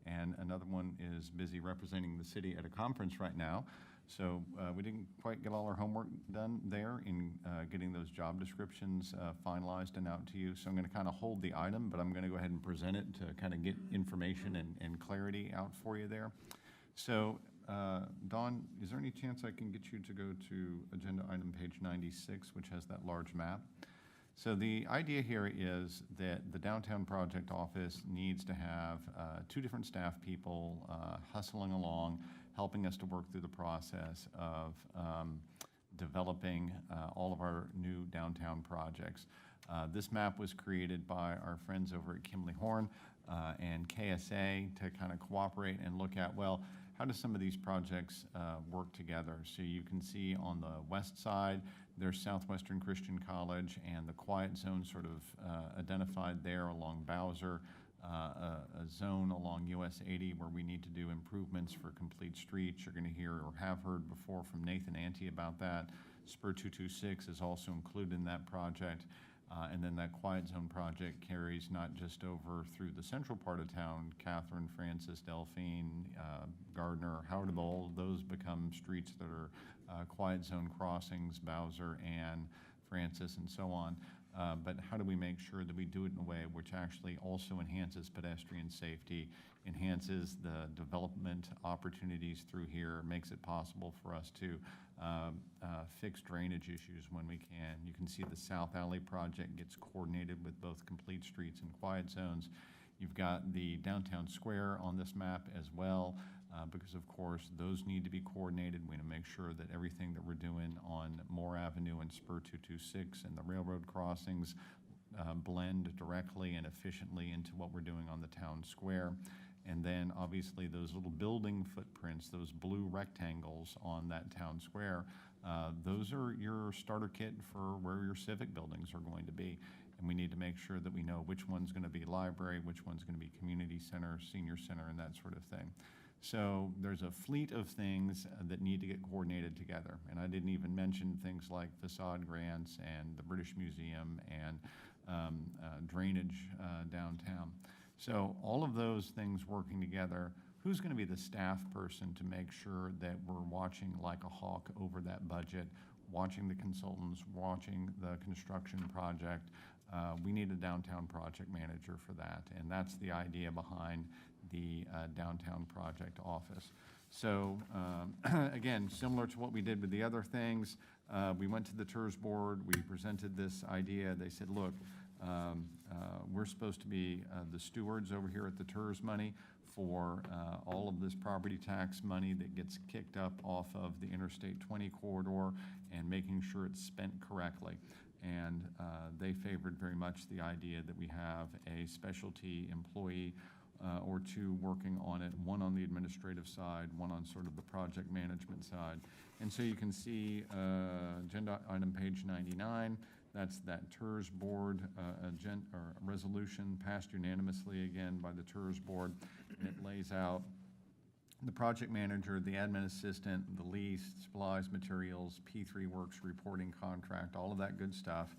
and another one is busy representing the city at a conference right now. So we didn't quite get all our homework done there in getting those job descriptions finalized and out to you. So I'm going to kind of hold the item, but I'm going to go ahead and present it to kind of get information and clarity out for you there. So Dawn, is there any chance I can get you to go to agenda item page 96, which has that large map? So the idea here is that the Downtown Project Office needs to have two different staff people hustling along, helping us to work through the process of developing all of our new downtown projects. This map was created by our friends over at Kimley Horn and KSA to kind of cooperate and look at, well, how do some of these projects work together? So you can see on the west side, there's Southwestern Christian College and the quiet zone sort of identified there along Bowser, a zone along US 80 where we need to do improvements for complete streets. You're going to hear or have heard before from Nathan Ante about that. Spur 226 is also included in that project. And then that quiet zone project carries not just over through the central part of town, Catherine, Francis, Delphine, Gardner, Howard, all of those become streets that are quiet zone crossings, Bowser, Ann, Francis, and so on. But how do we make sure that we do it in a way which actually also enhances pedestrian safety, enhances the development opportunities through here, makes it possible for us to fix drainage issues when we can. You can see the South Alley project gets coordinated with both complete streets and quiet zones. You've got the downtown square on this map as well, because of course those need to be coordinated. We need to make sure that everything that we're doing on Moore Avenue and Spur 226 and the railroad crossings blend directly and efficiently into what we're doing on the town square. And then obviously those little building footprints, those blue rectangles on that town square, those are your starter kit for where your civic buildings are going to be. And we need to make sure that we know which one's going to be library, which one's going to be community center, senior center, and that sort of thing. So there's a fleet of things that need to get coordinated together. And I didn't even mention things like facade grants and the British Museum and drainage downtown. So all of those things working together, who's going to be the staff person to make sure that we're watching like a hawk over that budget, watching the consultants, watching the construction project? We need a downtown project manager for that, and that's the idea behind the downtown project office. So again, similar to what we did with the other things, we went to the TERS board, we presented this idea. They said, look, we're supposed to be the stewards over here at the TERS money for all of this property tax money that gets kicked up off of the Interstate 20 corridor and making sure it's spent correctly. And they favored very much the idea that we have a specialty employee or two working on it, one on the administrative side, one on sort of the project management side. And so you can see agenda item page 99, that's that TERS board resolution passed unanimously again by the TERS board, and it lays out the project manager, the admin assistant, the lease, supplies, materials, P3 Works reporting contract, all of that good stuff.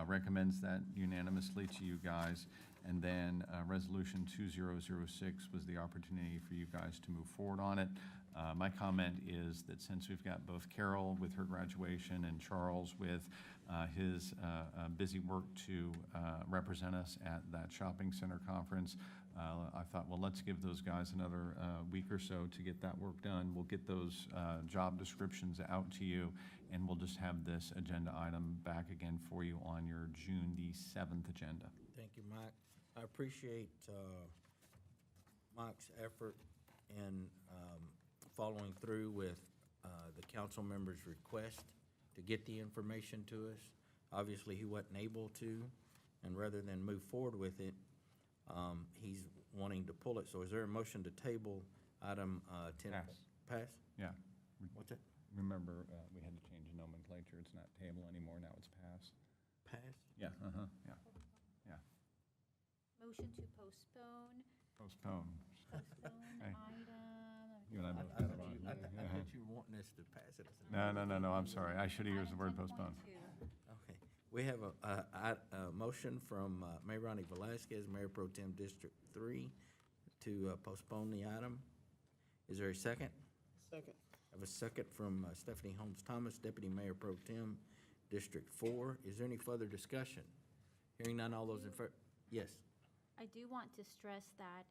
Recommends that unanimously to you guys. And then resolution 2006 was the opportunity for you guys to move forward on it. My comment is that since we've got both Carol with her graduation and Charles with his busy work to represent us at that shopping center conference, I thought, well, let's give those guys another week or so to get that work done. We'll get those job descriptions out to you, and we'll just have this agenda item back again for you on your June the 7th agenda. Thank you, Mike. I appreciate Mike's effort in following through with the council member's request to get the information to us. Obviously, he wasn't able to, and rather than move forward with it, he's wanting to pull it. So is there a motion to table item 10? Pass. Pass? Yeah. What's that? Remember, we had to change the nomenclature. It's not table anymore, now it's pass. Pass? Yeah, yeah, yeah. Motion to postpone Postpone. Hey. item. You and I both I got it thought wrong. you- I Yeah. thought you were wanting us to pass it. I said, No, I'm sorry. I should have used the word postpone. Okay. We have a motion from Mayor Ronnie Velazquez, Mayor Pro Tem District 3, to postpone the item. Is there a second? Second. I have a second from Stephanie Holmes Thomas, Deputy Mayor Pro Tem District 4. Is there any further discussion? Hearing none, all those in favor? Yes. I do want to stress that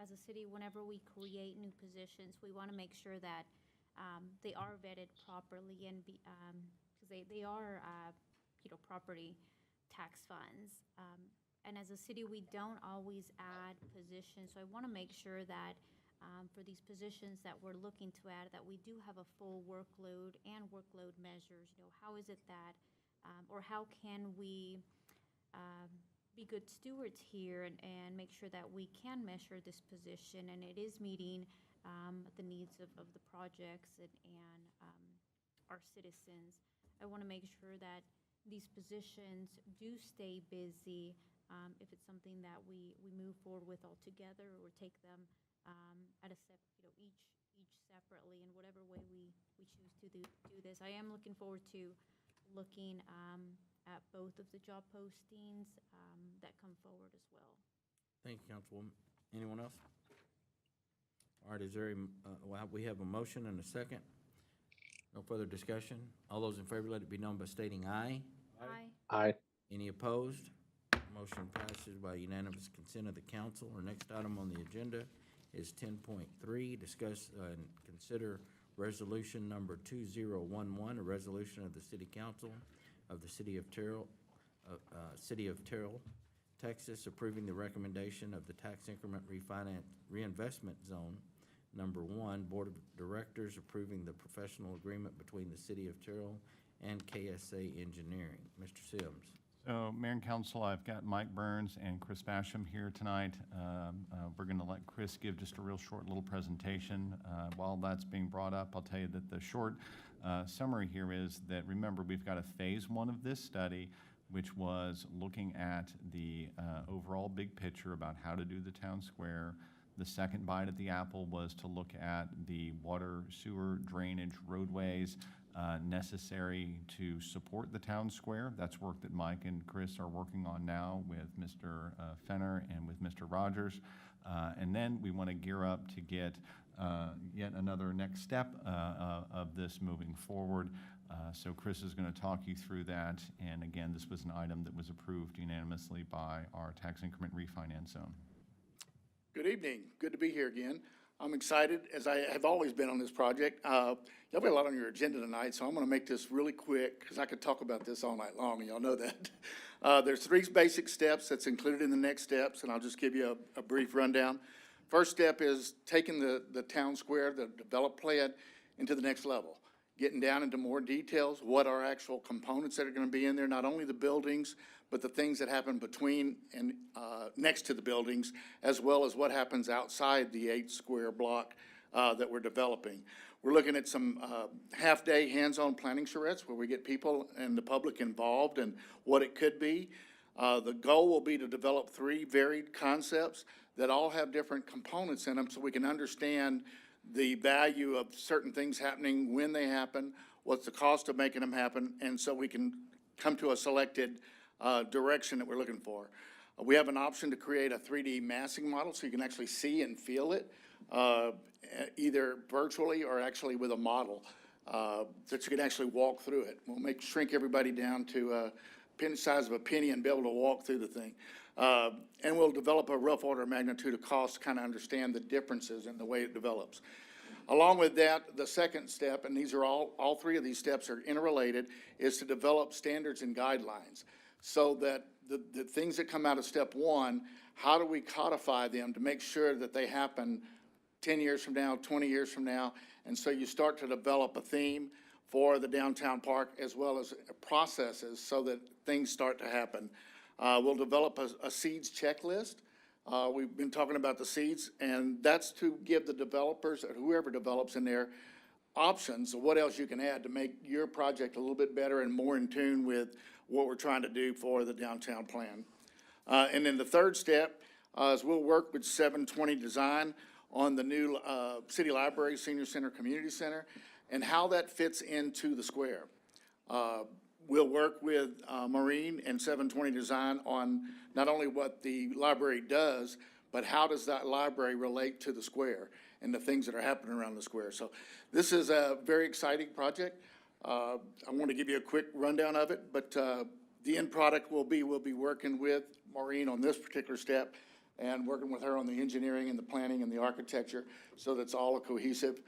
as a city, whenever we create new positions, we want to make sure that they are vetted properly and because they are, property tax funds. And as a city, we don't always add positions. So I want to make sure that for these positions that we're looking to add, that we do have a full workload and workload measures. How is it that, or how can we be good stewards here and make sure that we can measure this position and it is meeting the needs of the projects and our citizens. I want to make sure that these positions do stay busy. If it's something that we move forward with all together or take them at a step, each separately in whatever way we choose to do this. I am looking forward to looking at both of the job postings that come forward as well. Thank you, Councilwoman. Anyone else? All right, is there, well, we have a motion and a second. No further discussion. All those in favor, let it be known by stating aye. Aye. Aye. Any opposed? Motion passes by unanimous consent of the council. Our next item on the agenda is 10.3, discuss and consider resolution number 2011, a resolution of the City Council of the City of Terrell, Texas, approving the recommendation of the tax increment reinvestment zone. Number 1, Board of Directors approving the professional agreement between the City of Terrell and KSA Engineering. Mr. Sims. So, Mayor and Council, I've got Mike Burns and Chris Basham here tonight. We're going to let Chris give just a real short little presentation. While that's being brought up, I'll tell you that the short summary here is that, remember, we've got a phase 1 of this study, which was looking at the overall big picture about how to do the town square. The second bite at the apple was to look at the water, sewer, drainage, roadways necessary to support the town square. That's work that Mike and Chris are working on now with Mr. Fenner and with Mr. Rogers. And then we want to gear up to get yet another next step of this moving forward. So Chris is going to talk you through that. And again, this was an item that was approved unanimously by our tax increment refinance zone. Good evening. Good to be here again. I'm excited, as I have always been on this project. Y'all got a lot on your agenda tonight, so I'm going to make this really quick because I could talk about this all night long, and y'all know that. There's 3 basic steps that's included in the next steps, and I'll just give you a brief rundown. First step is taking the town square, the developed plan, into the next level, getting down into more details, what are actual components that are going to be in there, not only the buildings, but the things that happen between and next to the buildings, as well as what happens outside the 8-square block that we're developing. We're looking at some half-day hands-on planning charrettes where we get people and the public involved in what it could be. The goal will be to develop 3 varied concepts that all have different components in them so we can understand the value of certain things happening, when they happen, what's the cost of making them happen, and so we can come to a selected direction that we're looking for. We have an option to create a 3D massing model so you can actually see and feel it, either virtually or actually with a model, that you can actually walk through it. We'll shrink everybody down to a pin size of a penny and be able to walk through the thing. And we'll develop a rough order of magnitude of cost to kind of understand the differences in the way it develops. Along with that, the second step, and these are all 3 of these steps are interrelated, is to develop standards and guidelines so that the things that come out of step 1, how do we codify them to make sure that they happen 10 years from now, 20 years from now? And so you start to develop a theme for the downtown park as well as processes so that things start to happen. We'll develop a seeds checklist. We've been talking about the seeds, and that's to give the developers or whoever develops in there options of what else you can add to make your project a little bit better and more in tune with what we're trying to do for the downtown plan. And then the third step is we'll work with 720 Design on the new City Library, Senior Center, Community Center, and how that fits into the square. We'll work with Maureen and 720 Design on not only what the library does, but how does that library relate to the square and the things that are happening around the square. So this is a very exciting project. I want to give you a quick rundown of it, but the end product will be, we'll be working with Maureen on this particular step and working with her on the engineering and the planning and the architecture so that's all a cohesive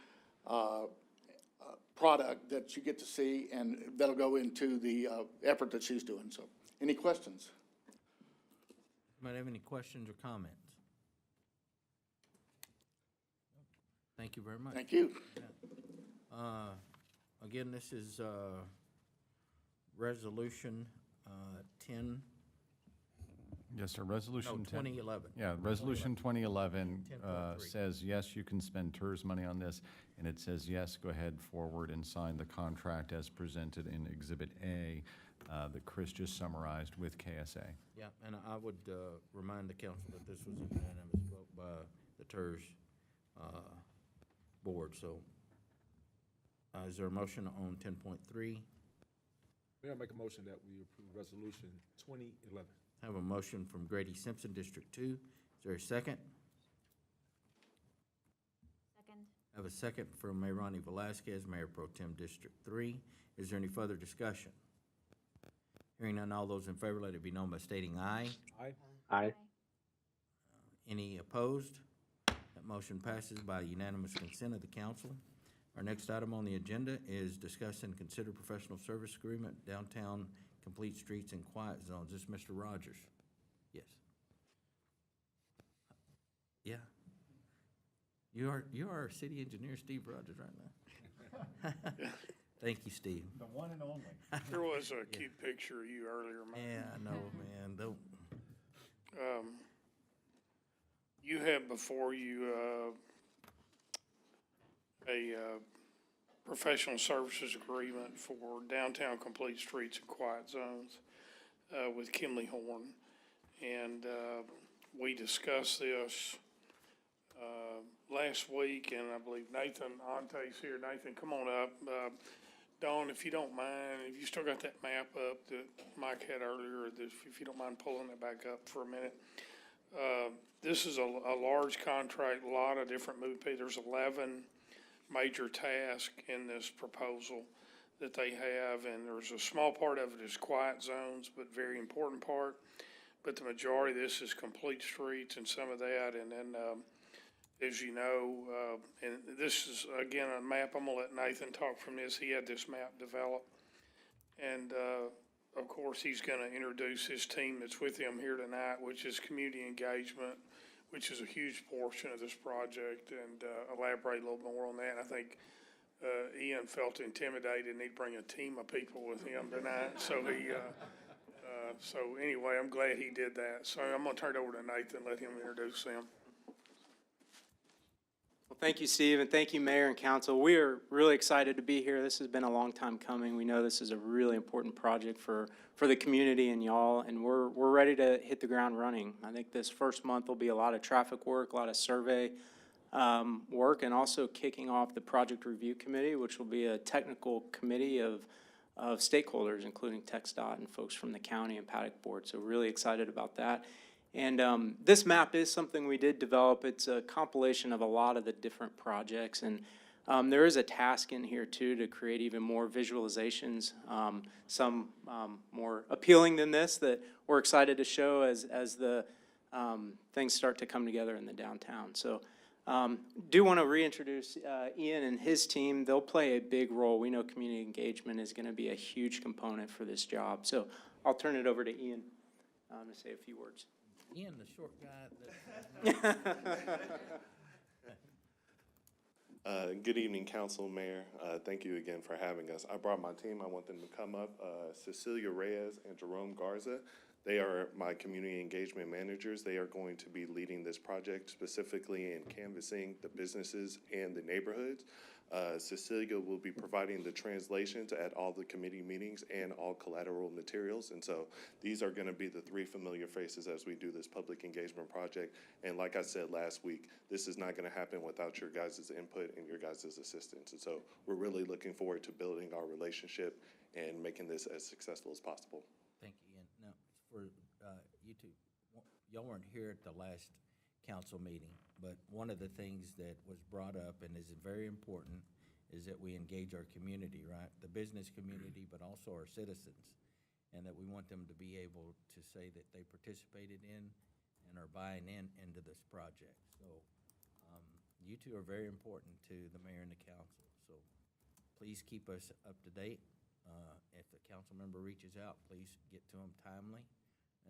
product that you get to see, and that'll go into the effort that she's doing. So any questions? Might have any questions or comments? Thank you very much. Thank you. Again, this is resolution 10. Yes, sir, resolution 10. 2011. Yeah, resolution 2011 10.3. says, yes, you can spend TERS money on this, and it says, yes, go ahead forward and sign the contract as presented in Exhibit A that Chris just summarized with KSA. Yeah, and I would remind the council that this was a unanimous vote by the TERS board. So is there a motion on 10.3? Mayor, I make a motion that we approve Resolution 2011. I have a motion from Grady Simpson, District 2. Is there a second? Second. I have a second from Mayor Ronnie Velasquez, Mayor Pro Tem District 3. Is there any further discussion? Hearing none, all those in favor, let it be known by stating aye. Aye. Aye. Any opposed? That motion passes by unanimous consent of the council. Our next item on the agenda is discuss and consider professional service agreement, downtown complete streets and quiet zones. This is Mr. Rogers. Yes. Yeah. You are our city engineer, Steve Rogers, right now. Thank you, Steve. The one and only. There was a cute picture of you earlier, man. Yeah, I know, man. Don't. You have before you, a professional services agreement for downtown complete streets and quiet zones, with Kimley Horn. And, we discussed this, last week, and I believe Nathan Ante's here. Nathan, come on up. Dawn, if you don't mind, if you still got that map up that Mike had earlier, if you don't mind pulling it back up for a minute. This is a large contract, a lot of different moving pieces. There's 11 major tasks in this proposal that they have, and there's a small part of it is quiet zones, but very important part. But the majority of this is complete streets and some of that, and then, as you know, and this is, again, a map. I'm gonna let Nathan talk from this. He had this map developed. And, of course, he's gonna introduce his team that's with him here tonight, which is community engagement, which is a huge portion of this project, and, elaborate a little more on that. I think, Ian felt intimidated and he'd bring a team of people with him tonight. So so anyway, I'm glad he did that. So I'm gonna turn it over to Nathan, let him introduce them. Well, thank you, Steve, and thank you, Mayor and Council. We are really excited to be here. This has been a long time coming. We know this is a really important project for the community and y'all, and we're ready to hit the ground running. I think this first month will be a lot of traffic work, a lot of survey work, and also kicking off the Project Review Committee, which will be a technical committee of stakeholders, including TxDOT and folks from the county and Paddock Board. So really excited about that. And this map is something we did develop. It's a compilation of a lot of the different projects. And there is a task in here, too, to create even more visualizations, some more appealing than this that we're excited to show as the things start to come together in the downtown. So do want to reintroduce Ian and his team. They'll play a big role. We know community engagement is going to be a huge component for this job. So I'll turn it over to Ian to say a few words. Ian, the short guy. Good evening, Council, Mayor. Thank you again for having us. I brought my team. I want them to come up. Cecilia Reyes and Jerome Garza. They are my community engagement managers. They are going to be leading this project specifically in canvassing the businesses and the neighborhoods. Cecilia will be providing the translations at all the committee meetings and all collateral materials. And so these are going to be the three familiar faces as we do this public engagement project. And like I said last week, this is not going to happen without your guys' input and your guys' assistance. And so we're really looking forward to building our relationship and making this as successful as possible. Thank you, Ian. Now, for you two, y'all weren't here at the last council meeting, but one of the things that was brought up and is very important is that we engage our community, right? The business community, but also our citizens, and that we want them to be able to say that they participated in and are buying into this project. So you two are very important to the mayor and the council. So please keep us up to date. If a council member reaches out, please get to them timely.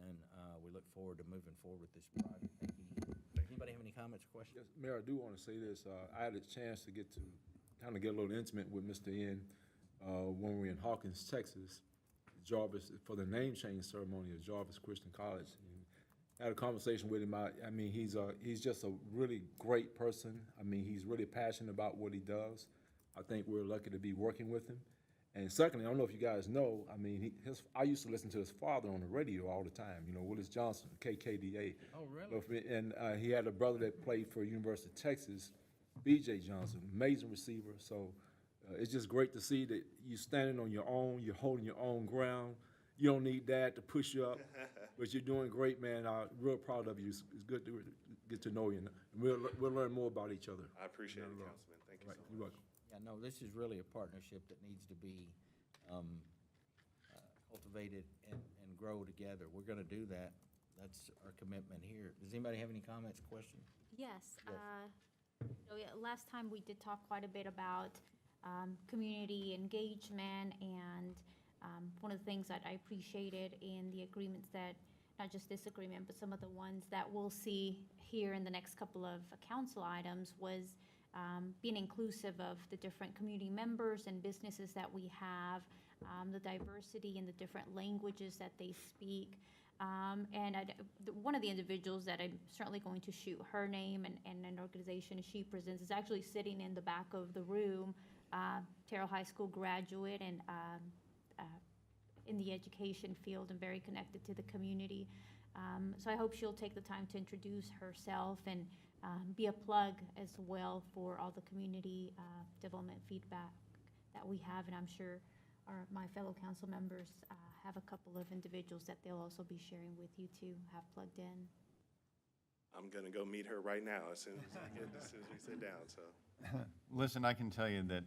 And we look forward to moving forward with this project. Thank you. Anybody have any comments or questions? Yes, Mayor, I do want to say this. I had a chance to kind of get a little intimate with Mr. Ian when we were in Hawkins, Texas, Jarvis, for the name change ceremony of Jarvis Christian College. And I had a conversation with him. I mean, he's just a really great person. I mean, he's really passionate about what he does. I think we're lucky to be working with him. And secondly, I don't know if you guys know, I mean, I used to listen to his father on the radio all the time, you know, Willis Johnson, KKDA. Oh, really? And he had a brother that played for University of Texas, B.J. Johnson, amazing receiver. So It's just great to see that you're standing on your own, you're holding your own ground. You don't need Dad to push you up, but you're doing great, man. I'm real proud of you. It's good to get to know you, and we'll learn more about each other. I appreciate it, Councilman. Thank you Right, so you're much. welcome. Yeah, no, this is really a partnership that needs to be cultivated and grow together. We're gonna do that. That's our commitment here. Does anybody have any comments, questions? Yes. So yeah, last time we did talk quite a bit about community engagement, and one of the things that I appreciated in the agreements that, not just this agreement, but some of the ones that we'll see here in the next couple of council items, was being inclusive of the different community members and businesses that we have, the diversity and the different languages that they speak. And one of the individuals that I'm certainly going to shoot her name and an organization she presents is actually sitting in the back of the room, Terrell High School graduate, and in the education field and very connected to the community. So I hope she'll take the time to introduce herself and be a plug as well for all the community development feedback that we have. And I'm sure my fellow council members have a couple of individuals that they'll also be sharing with you to have plugged in. I'm gonna go meet her right now as soon as we sit down, so. Listen, I can tell you that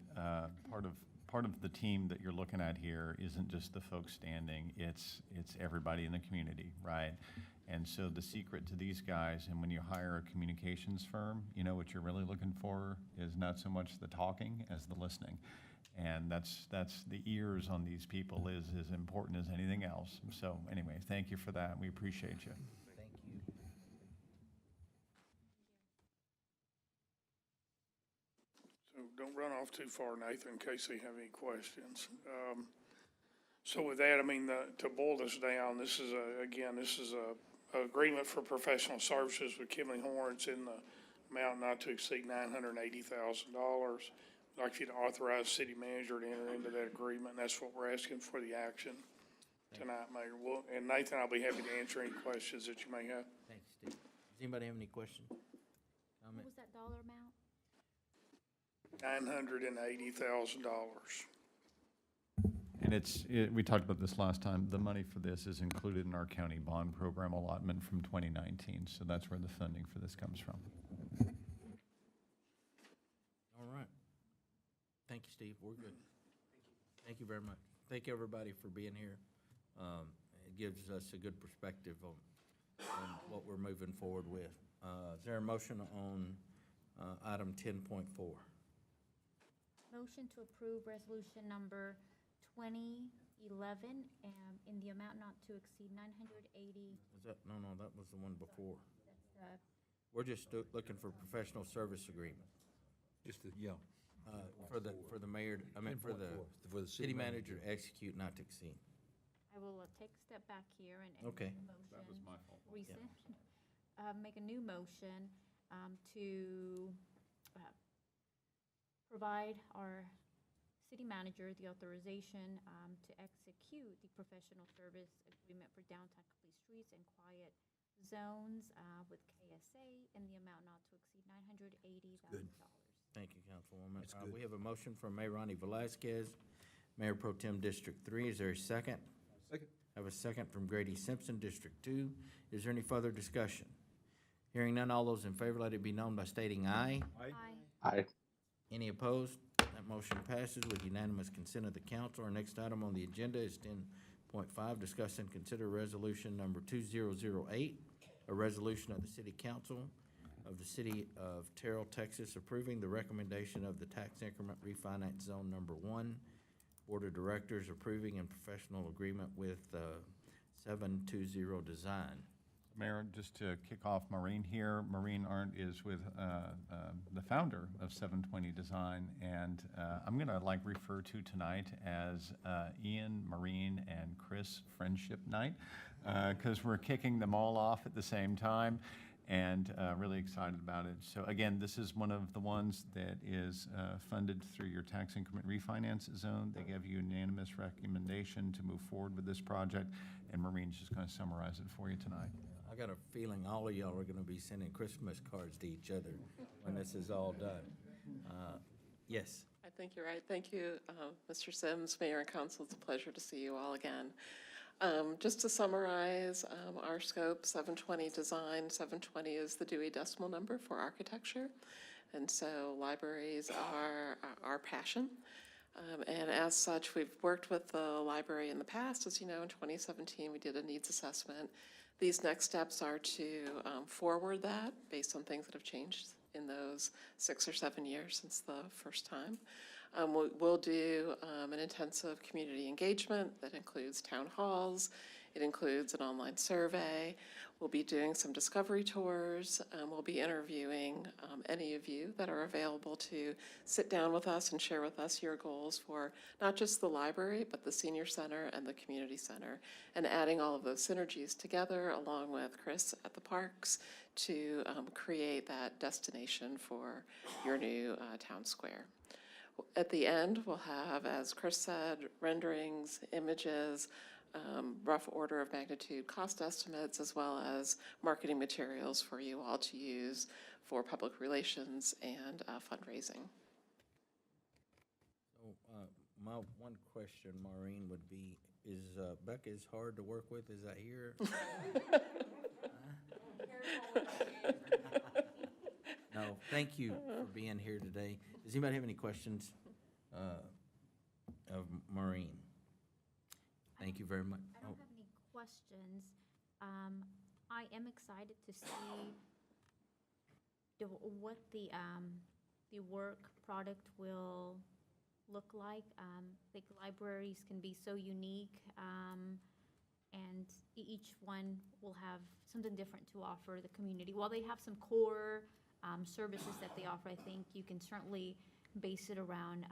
part of the team that you're looking at here isn't just the folks standing, it's everybody in the community, right? And so the secret to these guys, and when you hire a communications firm, you know what you're really looking for is not so much the talking as the listening. And that's the ears on these people is as important as anything else. So anyway, thank you for that. We appreciate you. Thank you. So don't run off too far, Nathan, in case they have any questions. So with that, I mean, to boil this down, this is a agreement for professional services with Kimley Horns in the amount not to exceed $980,000. I'd like you to authorize city manager to enter into that agreement. That's what we're asking for the action tonight, Mayor. And Nathan, I'll be happy to answer any questions that you may have. Thanks, Steve. Does anybody have any questions? What Comment? was that dollar amount? $980,000. And we talked about this last time, the money for this is included in our county bond program allotment from 2019, so that's where the funding for this comes from. All right. Thank you, Steve. We're good. Thank you very much. Thank you, everybody, for being here. It gives us a good perspective on what we're moving forward with. Is there a motion on item 10.4? Motion to approve resolution number 2011 in the amount not to exceed 980. Was that, no, that was the one before. That's We're just looking for professional service agreement. Just the, yeah. For the mayor, I mean, for the city manager to execute not to exceed. I will take a step back here and Okay. make a motion. That was my fault. Rescind. Make a new motion to provide our city manager the authorization to execute the professional service agreement for downtown complete streets and quiet zones with KSA in the amount not to exceed $980,000. Thank you, Councilwoman. We have a motion from Mayor Ronnie Velazquez, Mayor Pro Tem District 3. Is there a second? Second. I have a second from Grady Simpson, District 2. Is there any further discussion? Hearing none, all those in favor, let it be known by stating aye. Aye. Any opposed? That motion passes with unanimous consent of the council. Our next item on the agenda is 10.5, discuss and consider resolution number 2008, a resolution of the City Council of the City of Terrell, Texas, approving the recommendation of the tax increment refinance zone number 1. Board of Directors approving and professional agreement with 720 Design. Mayor, just to kick off Maureen here, Maureen Arndt is with the founder of 720 Design, and I'm going to refer to tonight as Ian, Maureen, and Chris Friendship Night, because we're kicking them all off at the same time, and really excited about it. So again, this is one of the ones that is funded through your tax increment refinance zone. They gave you unanimous recommendation to move forward with this project, and Maureen's just going to summarize it for you tonight. I got a feeling all of y'all are going to be sending Christmas cards to each other when this is all done. Yes. think you're right. Thank you, Mr. Sims, Mayor and Council. It's a pleasure to see you all again. Just to summarize our scope, 720 design, 720 is the Dewey Decimal Number for architecture. And so libraries are our passion. And as such, we've worked with the library in the past. As you know, in 2017, we did a needs assessment. These next steps are to forward that based on things that have changed in those 6 or 7 years since the first time. We'll do an intensive community engagement that includes town halls. It includes an online survey. We'll be doing some discovery tours. We'll be interviewing any of you that are available to sit down with us and share with us your goals for not just the library, but the senior center and the community center, and adding all of those synergies together along with Chris at the parks to create that destination for your new town square. At the end, we'll have, as Chris said, renderings, images, rough order of magnitude cost estimates, as well as marketing materials for you all to use for public relations and fundraising. So, my one question, Maureen, would be, is Becca is hard to work with? Is that here? No, thank you for being here today. Does anybody have any questions of Maureen? Thank you very much. I don't have any questions. I am excited to see what the work product will look like. I think libraries can be so unique, and each one will have something different to offer the community. While they have some core services that they offer, I think you can certainly base it around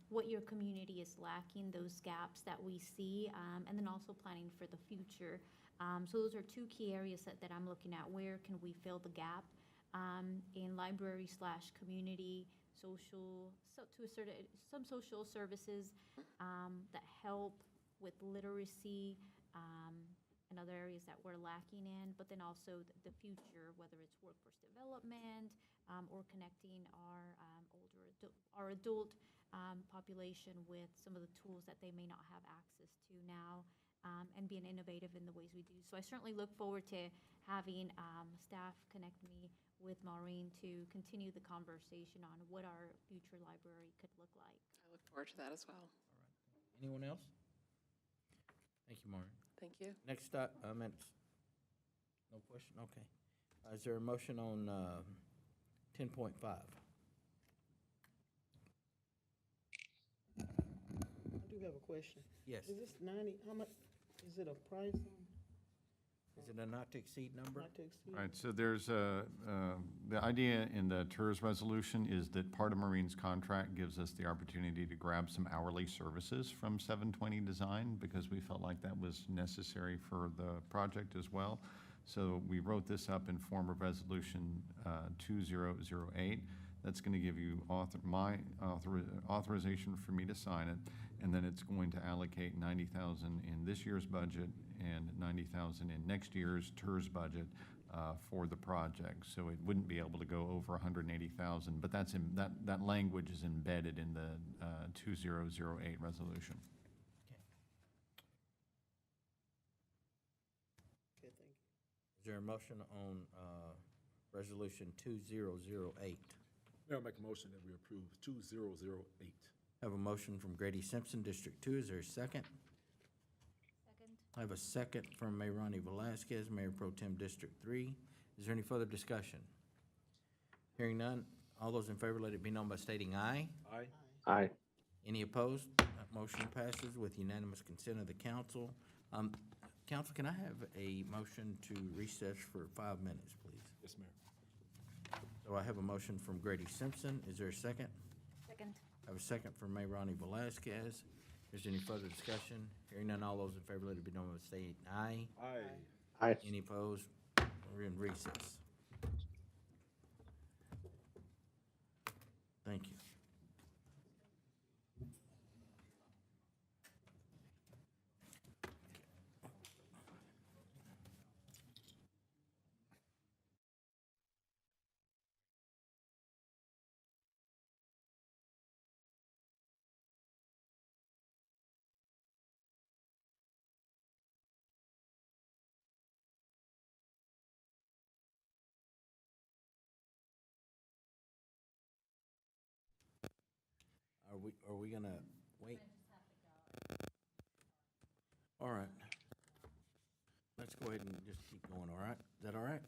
what your community is lacking, those gaps that we see, and then also planning for the future. So those are two key areas that I'm looking at. Where can we fill the gap in library/community, social, so to a certain, some social services that help with literacy and other areas that we're lacking in, but then also the future, whether it's workforce development or connecting our adult population with some of the tools that they may not have access to now, and being innovative in the ways we do. So I certainly look forward to having staff connect me with Maureen to continue the conversation on what our future library could look like. I look forward to that as well. All right. Anyone else? Thank you, Maureen. Thank you. Next up, no question, okay. Is there a motion on 10.5? I do have a question. Yes. Is this 90, how much, is it a price on? Is it a not to exceed number? Not to exceed? All right, so there's the idea in the TERS resolution is that part of Maureen's contract gives us the opportunity to grab some hourly services from 720 Design because we felt like that was necessary for the project as well. So we wrote this up in form of resolution 2008. That's going to give you authorization for me to sign it, and then it's going to allocate $90,000 in this year's budget and $90,000 in next year's TERS budget for the project. So it wouldn't be able to go over $180,000, but that's that language is embedded in the 2008 resolution. Okay, thank you. Is there a motion on resolution 2008? Mayor, I make a motion that we approve 2008. Have a motion from Grady Simpson, District 2. Is there a second? Second. I have a second from Mayor Ronnie Velasquez, Mayor Pro Tem District 3. Is there any further discussion? Hearing none, all those in favor, let it be known by stating aye. Aye. Aye. Any opposed? That motion passes with unanimous consent of the council. Council, can I have a motion to recess for 5 minutes, please? Yes, Mayor. So I have a motion from Grady Simpson. Is there a second? Second. I have a second from Mayor Ronnie Velasquez. Is there any further discussion? Hearing none, all those in favor, let it be known by saying aye. Aye. Aye. Any opposed? We're in recess. Thank you. are we gonna wait? All right. Let's go ahead and just keep going, all right? Is that all right?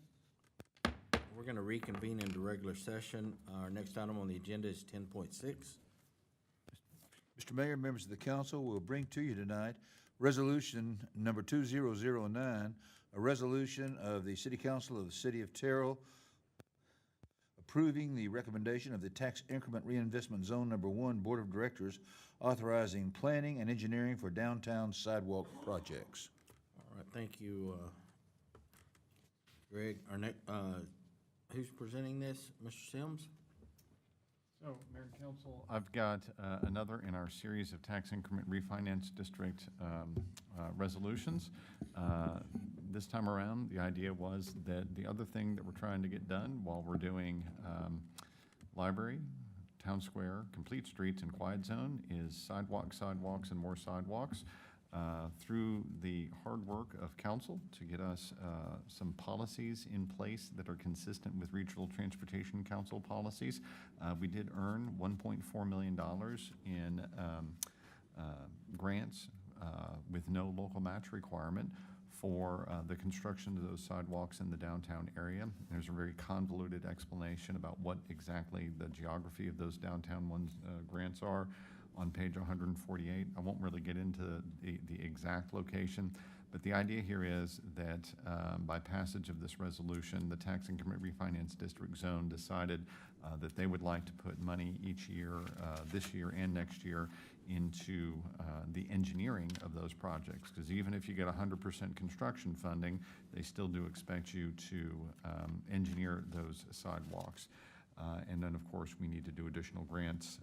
We're gonna reconvene into regular session. Our next item on the agenda is 10.6. Mr. Mayor, members of the council, will bring to you tonight Resolution Number 2009, a resolution of the City Council of the City of Terrell approving the recommendation of the Tax Increment Reinvestment Zone Number 1 Board of Directors authorizing planning and engineering for downtown sidewalk projects. All right, thank you, Greg. Our next, who's presenting this? Mr. Sims? So, Mayor and Council, I've got another in our series of tax increment refinance district resolutions. This time around, the idea was that the other thing that we're trying to get done while we're doing library, town square, complete streets, and quiet zone is sidewalks, and more sidewalks. Through the hard work of council to get us some policies in place that are consistent with Regional Transportation Council policies. We did earn $1.4 million in grants with no local match requirement for the construction of those sidewalks in the downtown area. There's a very convoluted explanation about what exactly the geography of those downtown grants are on page 148. I won't really get into the exact location, but the idea here is that by passage of this resolution, the Tax Increment Refinance District Zone decided that they would like to put money each year, this year and next year, into the engineering of those projects. Because even if you get 100% construction funding, they still do expect you to engineer those sidewalks. And then, of course, we need to do additional grants,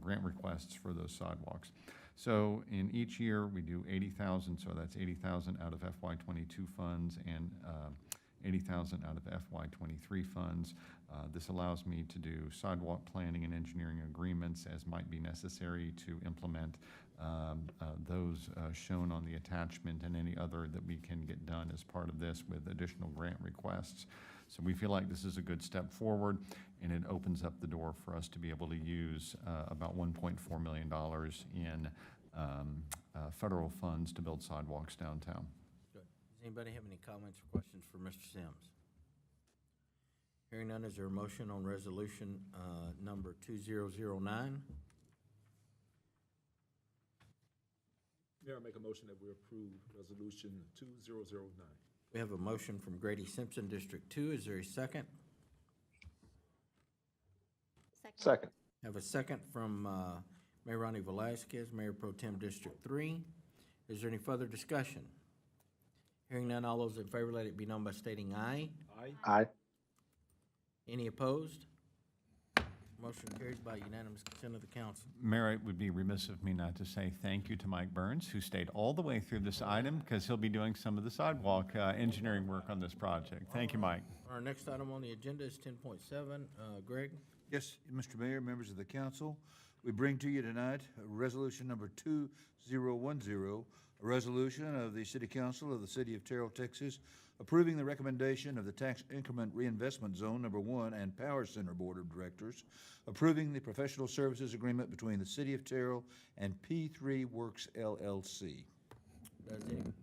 grant requests for those sidewalks. So in each year, we do 80,000, so that's 80,000 out of FY22 funds and 80,000 out of FY23 funds. This allows me to do sidewalk planning and engineering agreements as might be necessary to implement those shown on the attachment and any other that we can get done as part of this with additional grant requests. So we feel like this is a good step forward, and it opens up the door for us to be able to use about $1.4 million in federal funds to build sidewalks downtown. Good. Does anybody have any comments or questions for Mr. Sims? Hearing none, is there a motion on resolution number 2009? Mayor, I make a motion that we approve Resolution 2009. We have a motion from Grady Simpson, District 2. Is there a second? Second. Have a second from Mayor Ronnie Velazquez, Mayor Pro Tem District 3. Is there any further discussion? Hearing none, all those in favor, let it be known by stating aye. Aye. Aye. Any opposed? Motion carries by unanimous consent of the council. Mayor, it would be remiss of me not to say thank you to Mike Burns, who stayed all the way through this item, because he'll be doing some of the sidewalk engineering work on this project. Thank you, Mike. Our next item on the agenda is 10.7. Greg? Yes, Mr. Mayor, members of the council, we bring to you tonight Resolution Number 2010, a resolution of the City Council of the City of Terrell, Texas, approving the recommendation of the Tax Increment Reinvestment Zone Number 1 and Power Center Board of Directors, approving the professional services agreement between the City of Terrell and P3 Works LLC. Does any,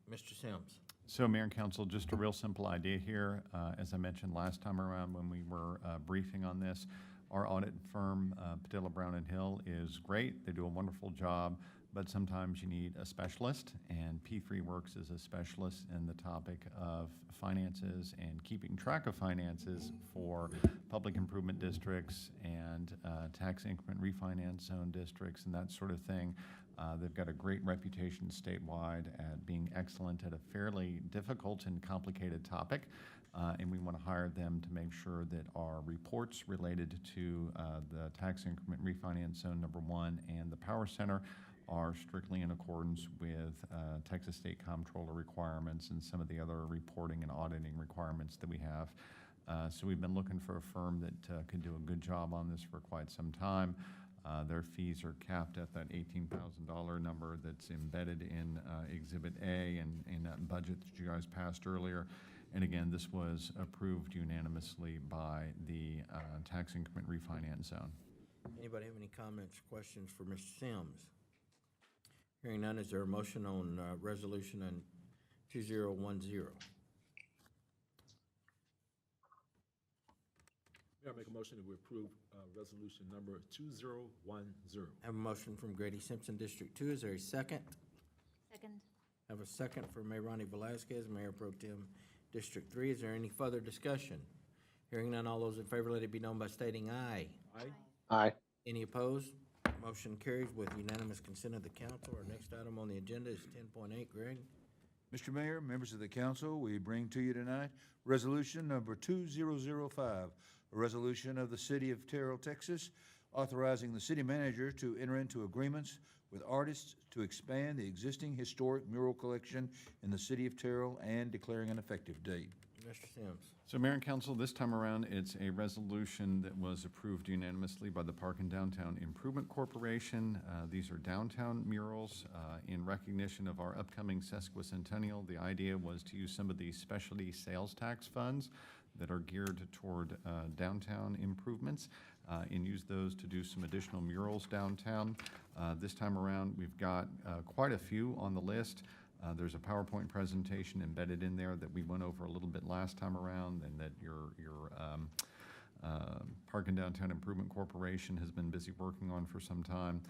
Mr. Sims? So, Mayor and Council, just a real simple idea here. As I mentioned last time around when we were briefing on this, our audit firm, Padilla, Brown and Hill, is great. They do a wonderful job, but sometimes you need a specialist, and P3 Works is a specialist in the topic of finances and keeping track of finances for public improvement districts and tax increment refinance zone districts and that sort of thing. They've got a great reputation statewide at being excellent at a fairly difficult and complicated topic, and we want to hire them to make sure that our reports related to the tax increment refinance zone number 1 and the Power Center are strictly in accordance with Texas State Comptroller requirements and some of the other reporting and auditing requirements that we have. So we've been looking for a firm that could do a good job on this for quite some time. Their fees are capped at that $18,000 number that's embedded in Exhibit A and in that budget that you guys passed earlier. And again, this was approved unanimously by the Tax Increment Refinance Zone. Anybody have any comments, questions for Mr. Sims? Hearing none, is there a motion on resolution on 2010? Mayor, I make a motion that we approve resolution number 2010. Have a motion from Grady Simpson, District 2. Is there a second? Second. Have a second for Mayor Ronnie Velazquez, Mayor Pro Tem, District 3. Is there any further discussion? Hearing none, all those in favor, let it be known by stating aye. Aye. Aye. Any opposed? Motion carries with unanimous consent of the council. Our next item on the agenda is 10.8. Greg? Mr. Mayor, members of the council, we bring to you tonight resolution number 2005, a resolution of the city of Terrell, Texas, authorizing the city manager to enter into agreements with artists to expand the existing historic mural collection in the city of Terrell and declaring an effective date. Mr. Sims? So Mayor and Council, this time around, it's a resolution that was approved unanimously by the Park and Downtown Improvement Corporation. These are downtown murals in recognition of our upcoming sesquicentennial. The idea was to use some of these specialty sales tax funds that are geared toward downtown improvements and use those to do some additional murals downtown. This time around, we've got quite a few on the list. There's a PowerPoint presentation embedded in there that we went over a little bit last time around, and that your Park and Downtown Improvement Corporation has been busy working on for some time.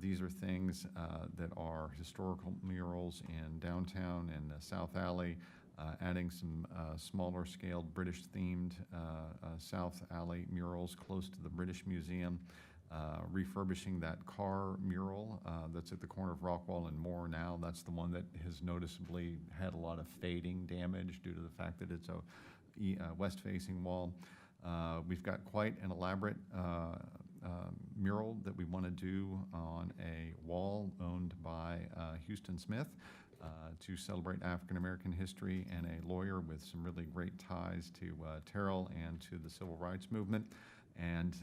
These are things that are historical murals in downtown and South Alley, adding some smaller scaled British themed South Alley murals close to the British Museum. Refurbishing that car mural that's at the corner of Rockwall and Moore now. That's the one that has noticeably had a lot of fading damage due to the fact that it's a west-facing wall. We've got quite an elaborate mural that we want to do on a wall owned by Houston Smith to celebrate African-American history, and a lawyer with some really great ties to Terrell and to the civil rights movement. And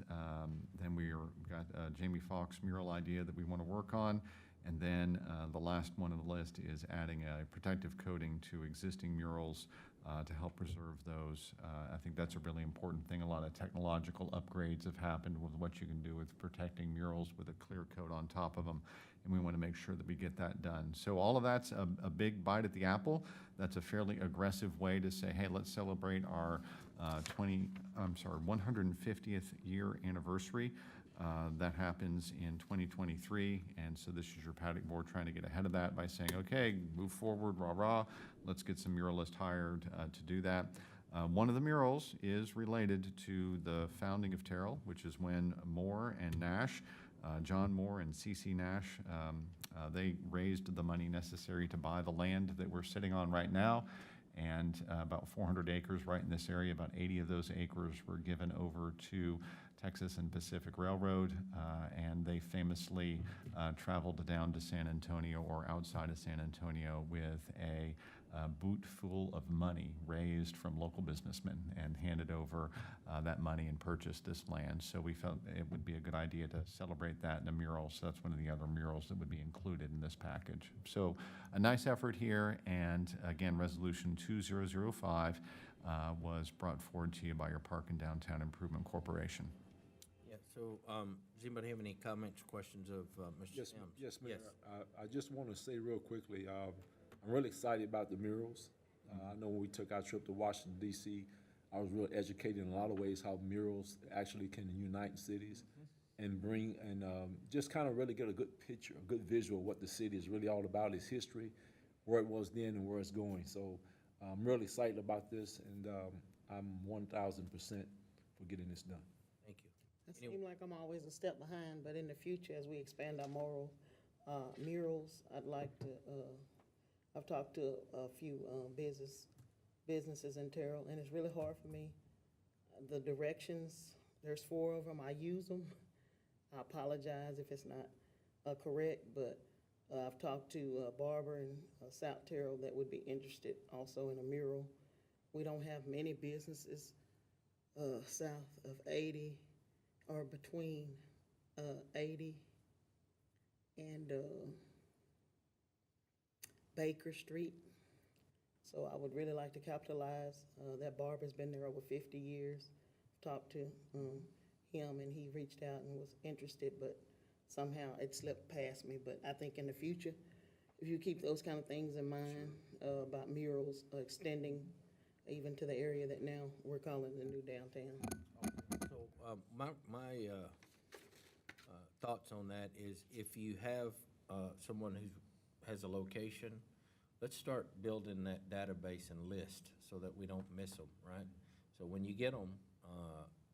then we've got a Jamie Foxx mural idea that we want to work on. And then the last one on the list is adding a protective coating to existing murals to help preserve those. I think that's a really important thing. A lot of technological upgrades have happened with what you can do with protecting murals with a clear coat on top of them. And we want to make sure that we get that done. So all of that's a big bite at the apple. That's a fairly aggressive way to say, hey, let's celebrate our 150th year anniversary. That happens in 2023, and so this is your paddock board trying to get ahead of that by saying, okay, move forward, rah-rah, let's get some muralists hired to do that. One of the murals is related to the founding of Terrell, which is when Moore and Nash, John Moore and C.C. Nash, they raised the money necessary to buy the land that we're sitting on right now. And about 400 acres right in this area. About 80 of those acres were given over to Texas and Pacific Railroad, and they famously traveled down to San Antonio or outside of San Antonio with a boot full of money raised from local businessmen and handed over that money and purchased this land. So we felt it would be a good idea to celebrate that in a mural. So that's one of the other murals that would be included in this package. So a nice effort here. And again, Resolution 2005 was brought forward to you by your Park and Downtown Improvement Corporation. Yeah, so does anybody have any comments, questions of Mr. Sims? Yes, Mayor. I just want to say real quickly, I'm really excited about the murals. I know when we took our trip to Washington, D.C., I was really educated in a lot of ways how murals actually can unite cities and bring and just kind of really get a good picture, a good visual of what the city is really all about, its history, where it was then and where it's going. So I'm really excited about this, and I'm 1,000% for getting this done. Thank you. I seem like I'm always a step behind, but in the future, as we expand our moral murals, I'd like to, I've talked to a few businesses in Terrell, and it's really hard for me. The directions, there's 4 of them, I use them. I apologize if it's not correct, but I've talked to Barber in South Terrell that would be interested also in a mural. We don't have many businesses south of 80 or between 80 and Baker Street. So I would really like to capitalize that Barber's been there over 50 years. Talked to him, and he reached out and was interested, but somehow it slipped past me. But I think in the future, if you keep those kind of things in mind, about murals extending even to the area that now we're calling the new downtown. So, my thoughts on that is if you have someone who has a location, let's start building that database and list so that we don't miss them, right? So when you get them,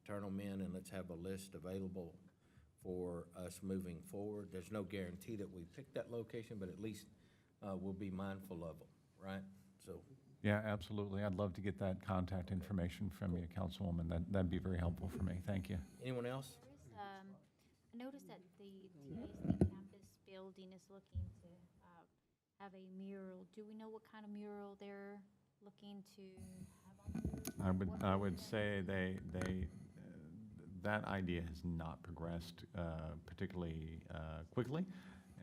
turn them in and let's have a list available for us moving forward. There's no guarantee that we pick that location, but at least we'll be mindful of them, right? So. Yeah, absolutely. I'd love to get that contact information from you, Councilwoman. That'd be very helpful for me. Thank you. Anyone else? There is, I noticed that the TAC campus building is looking to have a mural. Do we know what kind of mural they're looking to have on there? I would say that idea has not progressed particularly quickly,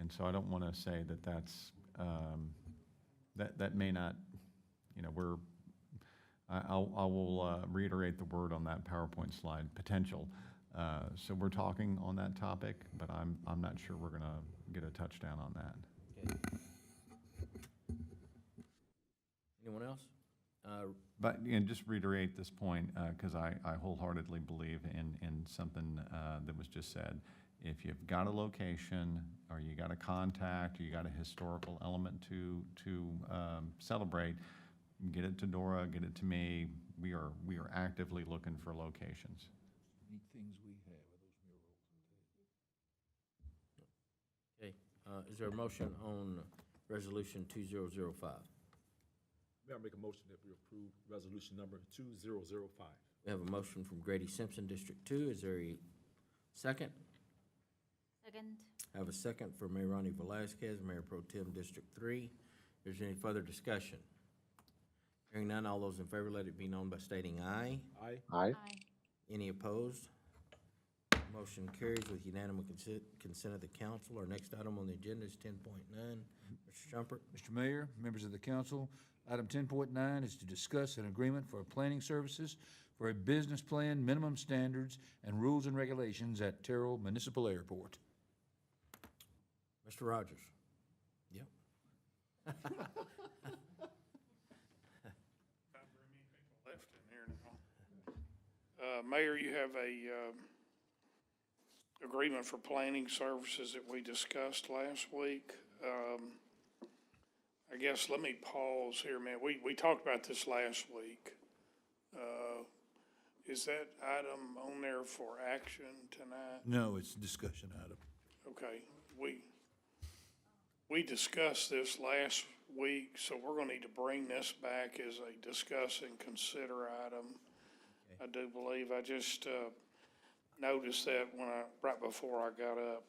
and so I don't want to say that that's that may not. You know, I will reiterate the word on that PowerPoint slide, potential. So we're talking on that topic, but I'm not sure we're gonna get a touchdown on that. Okay. Anyone else? But just reiterate this point, because I wholeheartedly believe in something that was just said. If you've got a location, or you got a contact, or you got a historical element to celebrate, get it to Dora, get it to me. We are actively looking for locations. Neat things we have are those murals. Okay, is there a motion on Resolution 2005? May I make a motion that we approve resolution number 2005? We have a motion from Grady Simpson, District 2. Is there a second? Second. I have a second for Mayor Ronnie Velazquez, Mayor Pro Tem, District 3. Is there any further discussion? Hearing none, all those in favor, let it be known by stating aye. Aye. Aye. Any opposed? Motion carries with unanimous consent of the council. Our next item on the agenda is 10.9. Mr. Shumpert. Mr. Mayor, members of the council, item 10.9 is to discuss an agreement for planning services for a business plan, minimum standards, and rules and regulations at Terrell Municipal Airport. Mr. Rogers. Yep. Not very many people left in here now. Mayor, you have a agreement for planning services that we discussed last week. I guess let me pause here, man. We talked about this last week. Is that item on there for action tonight? No, it's a discussion item. Okay, we discussed this last week, so we're gonna need to bring this back as a discuss and consider item. I do believe, I just, noticed that right before I got up,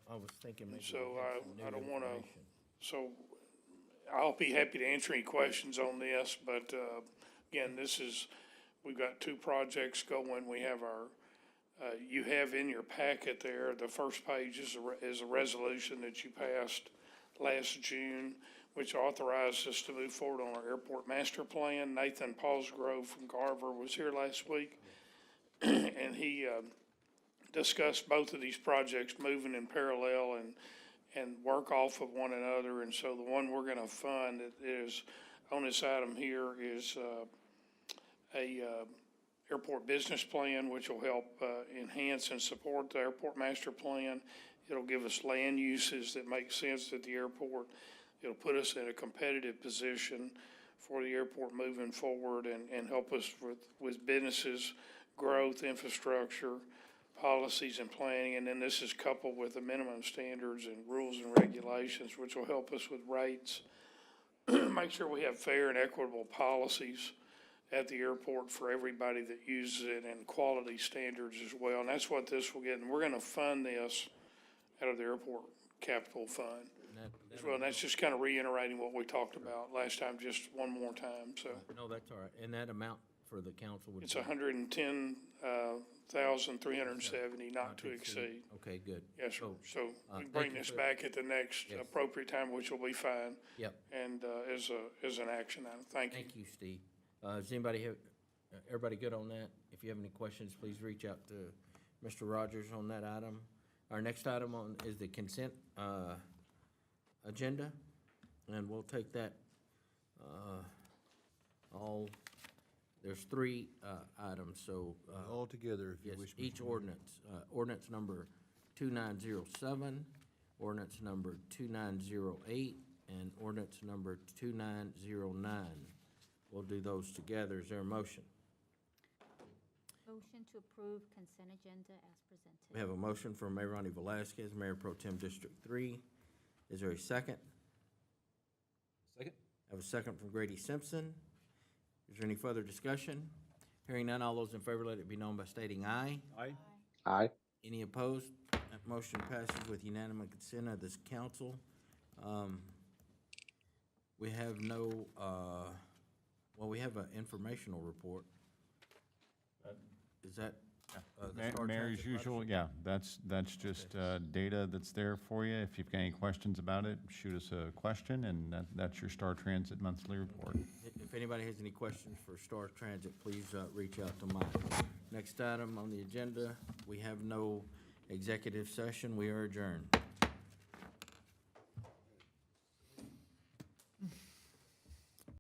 I was thinking maybe. so we had some new I don't wanna, information. so I'll be happy to answer any questions on this, but, again, we've got two projects going. We have you have in your packet there, the first page is a resolution that you passed last June, which authorized us to move forward on our airport master plan. Nathan Paulsgrove from Carver was here last week, and he discussed both of these projects moving in parallel and work off of one another. And so the one we're going to fund that is on this item here is a airport business plan, which will help enhance and support the airport master plan. It'll give us land uses that make sense at the airport. It'll put us in a competitive position for the airport moving forward and help us with businesses, growth, infrastructure, policies and planning. And then this is coupled with the minimum standards and rules and regulations, which will help us with rates. Make sure we have fair and equitable policies at the airport for everybody that uses it, and quality standards as well. And that's what this will get. And we're gonna fund this out of the airport capital fund as well. And that's just kind of reiterating what we talked about last time, just one more time, so. No, that's all right. And that amount for the council would be? It's $110,370, not to exceed. Okay, good. Yes, sir. So we thank bring you this for- back at the next Yes. appropriate time, which will be fine. Yep. And as an action item. Thank you. Thank you, Steve. Does anybody Everybody good on that? If you have any questions, please reach out to Mr. Rogers on that item. Our next item on is the consent agenda, and we'll take that all, there's three items, so. All together, if you Yes, wish. Mr. each Mayor. ordinance. Ordinance number 2907, ordinance number 2908, and ordinance number 2909. We'll do those together. Is there a motion? Motion to approve consent agenda as presented. We have a motion from Mayor Ronnie Velazquez, Mayor Pro Tem District 3. Is there a second? Second? I have a second from Grady Simpson. Is there any further discussion? Hearing none, all those in favor, let it be known by stating aye. Aye. Aye. Any opposed? That motion passes with unanimous consent of this council. We have no, well, we have an informational report. Is that? the Star Mayor, as Transit usual, project? yeah, that's just data that's there for you. If you've got any questions about it, shoot us a question, and that's your Star Transit monthly report. If anybody has any questions for Star Transit, please reach out to Mike. Next item on the agenda, we have no executive session. We are adjourned.